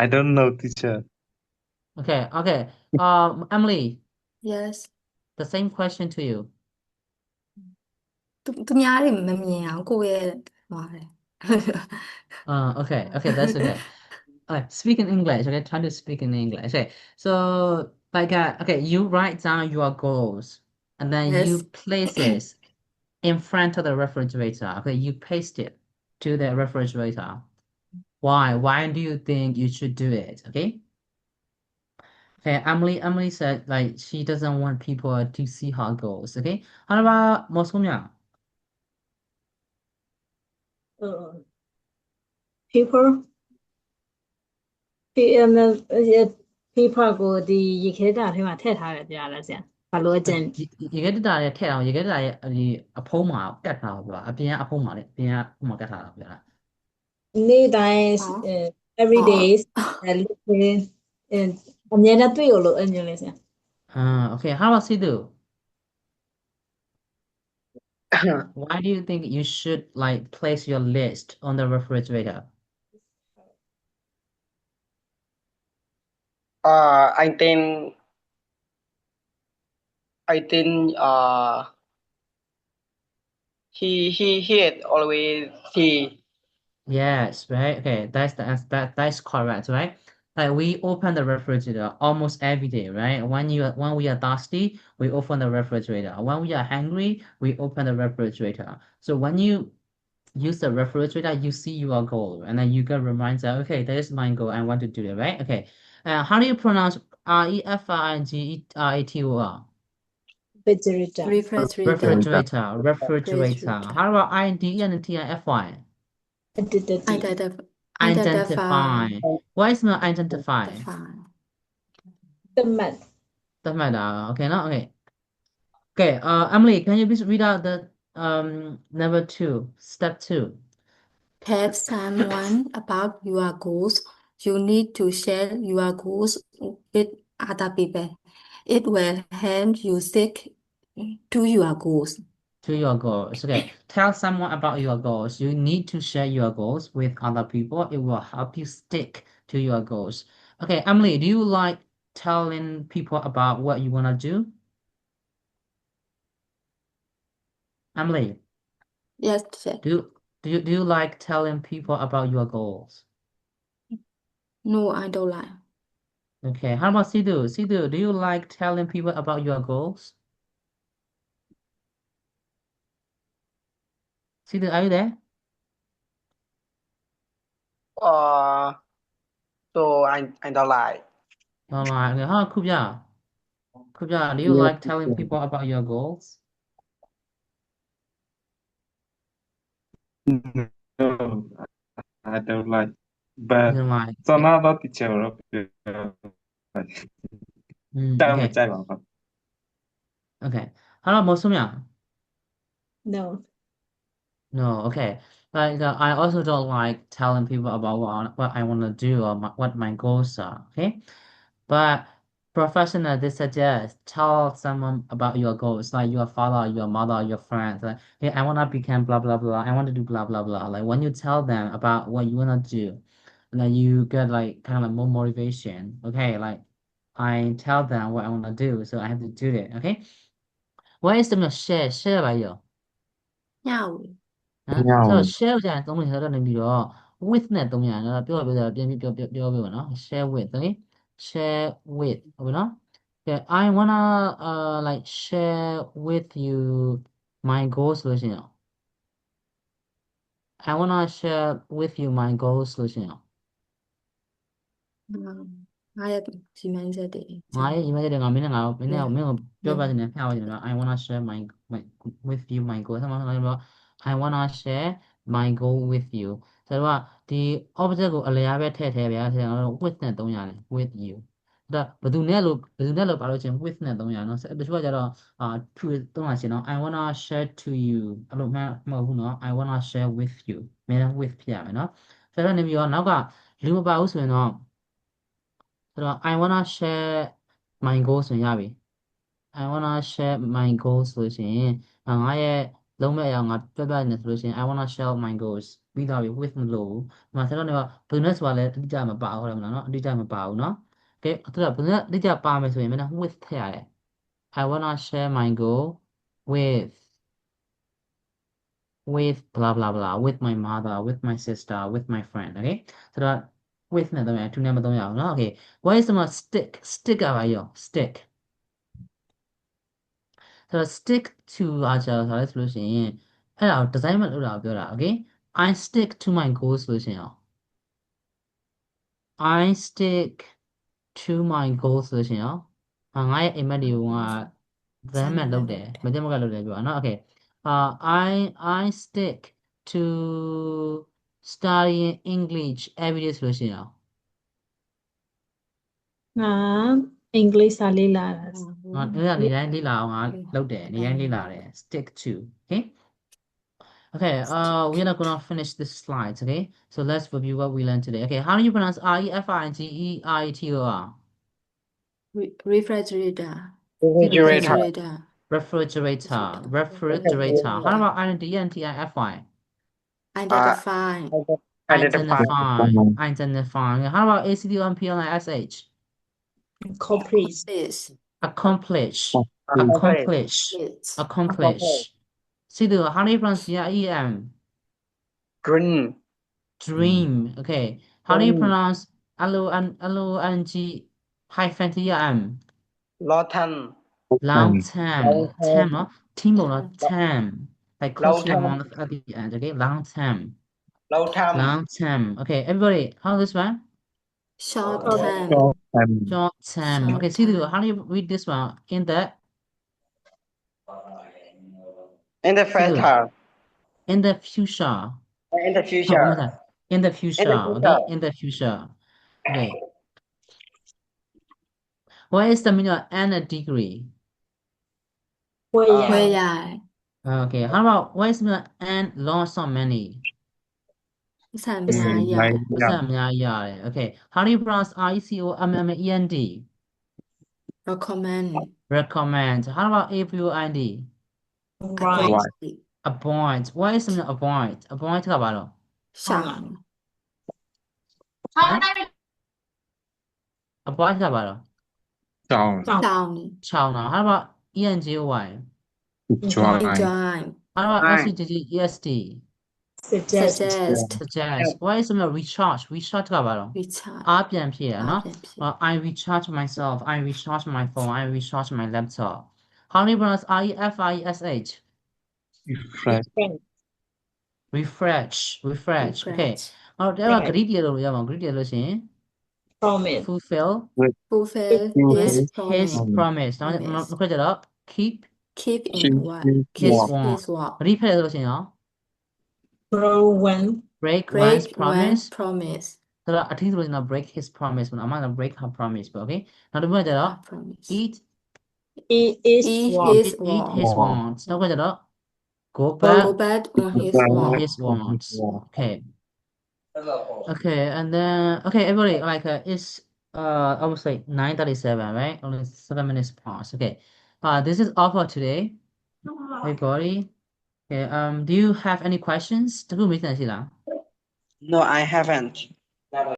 I don't know teacher Okay. Emily, yes the same question to you. သူများတွေမမြင်အောင်ကိုယ့်ရဲ့ဟိုတယ် Okay, that's okay. Speak in English. Okay, try to speak in English. Okay, so like okay, you write down your goals and then Yes. you place it in front of the refrigerator. Okay, you paste it to the refrigerator. Why? Why do you think you should do it? Okay. Okay, Emily said like she doesn't want people to see her goals. Okay. How about Moscow? people people ကိုဒီရေခဲတာထဲမှာထည့်ထားတယ်ပြလားဆရာဘာလို့အကျန် ရေခဲတက်တာရဲ့ထည့်အောင်ရေခဲတက်တာရဲ့ဒီအဖုံးမှာကတ်ထားတာပြောတာအပြင်ကအဖုံးမှာလေအပြင်ကဥမှာကတ်ထားတာပြောတာ နေ့တိုင်း every day လို့အမြဲတမ်းတွေ့ရလို့အဲ့မျိုးလေးဆရာ Okay, how about Sidhu? Why do you think you should like place your list on the refrigerator? I think he had always see Yes, right. Okay, that's correct, right? Like we open the refrigerator almost every day, right? When we are thirsty, we open the refrigerator. When we are hungry, we open the refrigerator. So when you use the refrigerator, you see your goal, and then you get reminder. Okay, that is my goal. I want to do it, right? Okay. How do you pronounce refrigerator? refrigerator Refrigerator. How about identify? Identify. What is not identify? တမတ် Doesn't matter. Okay, no, okay. Okay, Emily, can you please read out the number 2, step 2? tell someone about your goals you need to share your goals with other people it will help you stick to your goals To your goals. Okay. Tell someone about your goals. You need to share your goals with other people. It will help you stick to your goals. Okay, Emily, do you like telling people about what you want to do? Emily, yes teacher. do you like telling people about your goals? no I don't like Okay, how about Sidhu? Sidhu, do you like telling people about your goals? Sidhu, are you there? so I don't like All right. Okay, how about Kubya? Kubya, do you like telling people about your goals? No I don't like You but don't like. စောနာတော့ teacher တော့တောင်းမ Okay. ကြိုက်ပါဘူး Okay. How about Mosumya? no No, okay. Like I also don't like telling people about what I want to do or what my goals are. Okay, but Professional, they suggest tell someone about your goals, like your father, your mother, your friends. Like, hey, I wanna become blah blah blah. I want to do blah blah blah. Like when you tell them about what you wanna do, then you get like kind of like more motivation. Okay, like I tell them what I wanna do, so I have to do it. Okay. What is the share ပါရော မျှဝေ ဆိုတော့ share ကိုကြာရင်သုံးလို့ရတော့နေပြီးတော့ with နဲ့သုံးရတယ်နော်ပြောပြန်ပြီးပြောနော် share with okay share with ဟုတ်ပြီနော် Okay I wanna like share with you my goals ဆိုလို့ရှိရင် I wanna share with you my goals ဆိုလို့ရှိရင် ငါရဲ့ဒီမှန်းချက်တွေ ငါရဲ့ email တွေငါမင်းနဲ့ပြောပါချင်တယ်ဖျက်ပါချင်တယ် I wanna share my with you my goal ဆက်မှာတော့ I wanna share my goal with you ဆိုတော့ဒီ object ကိုအလျားပဲထည့်ဗျာဆိုတော့ with နဲ့သုံးရတယ် with you ဒါဘယ်သူနဲ့လို့ပါလို့ချင်း with နဲ့သုံးရနော်တချို့ကကြတော့to သုံးရရှင်နော် I wanna share to you အဲ့လိုမှမဟုတ်ဘူးနော် I wanna share with you မင်း with ဖြစ်ရမယ်နော်ဆိုတော့နေပြီးတော့နောက်ကလူမပါဘူးဆိုရင်တော့ဆိုတော့ I wanna share my goals ဆိုရင်ရပြီ I wanna share my goals ဆိုလို့ရှိရင်ငါရဲ့လုံးမဲ့အရာငါပြနေဆိုလို့ရှိရင် I wanna share my goals ပြီးသွားပြီ with မလို့ဘူးဒီမှာဆက်တော့နေတော့ bonus ဆိုတာလည်းအတိအကျမပါဟုတ်တယ်မလားနော်အတိအကျမပါဘူးနော်ကဲအဲ့တော့ bonus အတိအကျပါမယ်ဆိုရင်မင်း with ထည့်ရတယ် I wanna share my goal with blah blah blah with my mother with my sister with my friend okay ဆိုတော့ with နဲ့တော့2နဲ့မသုံးရအောင်နော် okay what is the stick ကပါရော stick ဆိုတော့ stick to ဆိုလဲဆိုလို့ရှိရင်အဲ့ဒါကို design မလုပ်တာပြောတာ okay I stick to my goals ဆိုလို့ရှိရင် I stick to my goals ဆိုလို့ရှိရင်ငါရဲ့အိမ်မက်တွေကိုငါ design မလုပ်တယ်မတင်မကလုပ်တယ်ပြောတာနော် okay I stick to studying English every day ဆိုလို့ရှိရင် ငါအင်္ဂလိပ်စာလေ့လာတာ ငါနေတိုင်းလေ့လာအောင်ငါလုပ်တယ်နေတိုင်းလေ့လာတယ် stick to okay okay we're not gonna finish this slides okay so let's review what we learned today okay how do you pronounce refrigerator refrigerator refrigerator how about identify identify how about ACDOMPLISH accomplish see the how do you pronounce dream okay how do you pronounce LONG hyphen TM long term no team or term like closely among at the end okay long term okay everybody how this one short term okay see the how do you read this one in the first time in the future in the future okay in the future okay what is the meaning of n a degree ဝေးရ okay how about what is the meaning of n lots of many ဆံများရ okay how do you pronounce RECOMMEND recommend how about AVOID avoid what is the meaning of avoid ကဘာလို့ ရှောင် avoid ကဘာလို့ ရှောင် ချောင်းတာ how about ENJOY join how about SCGGEST suggest what is the meaning of recharge ကဘာလို့ အားပြန်ဖြည့်ရနော် I recharge myself I recharge my phone I recharge my laptop how do you pronounce REFRESH refresh okay အဲ့တော့ဒါက greet ရလို့ရမှာ greet ရလို့ရှိရင် promise fulfill his promise နောက်တစ်ခါကျတော့ keep in what his word repeat လို့ရှိရင်ရော break one's promise ဆိုတော့အထီးဆိုလို့ရှိရင်တော့ break his promise ပေါ့နော်အမှန်တော့ break her promise ပေါ့ okay နောက်တစ်ခါကျတော့ eat his wants နောက်ကကျတော့ go back on his wants okay and then okay everybody like it's almost like 9:37, right? Only 7 minutes past. Okay. This is all for today. Everybody. Okay. Do you have any questions? တခုမေးချင်ရှိလား No, I haven't.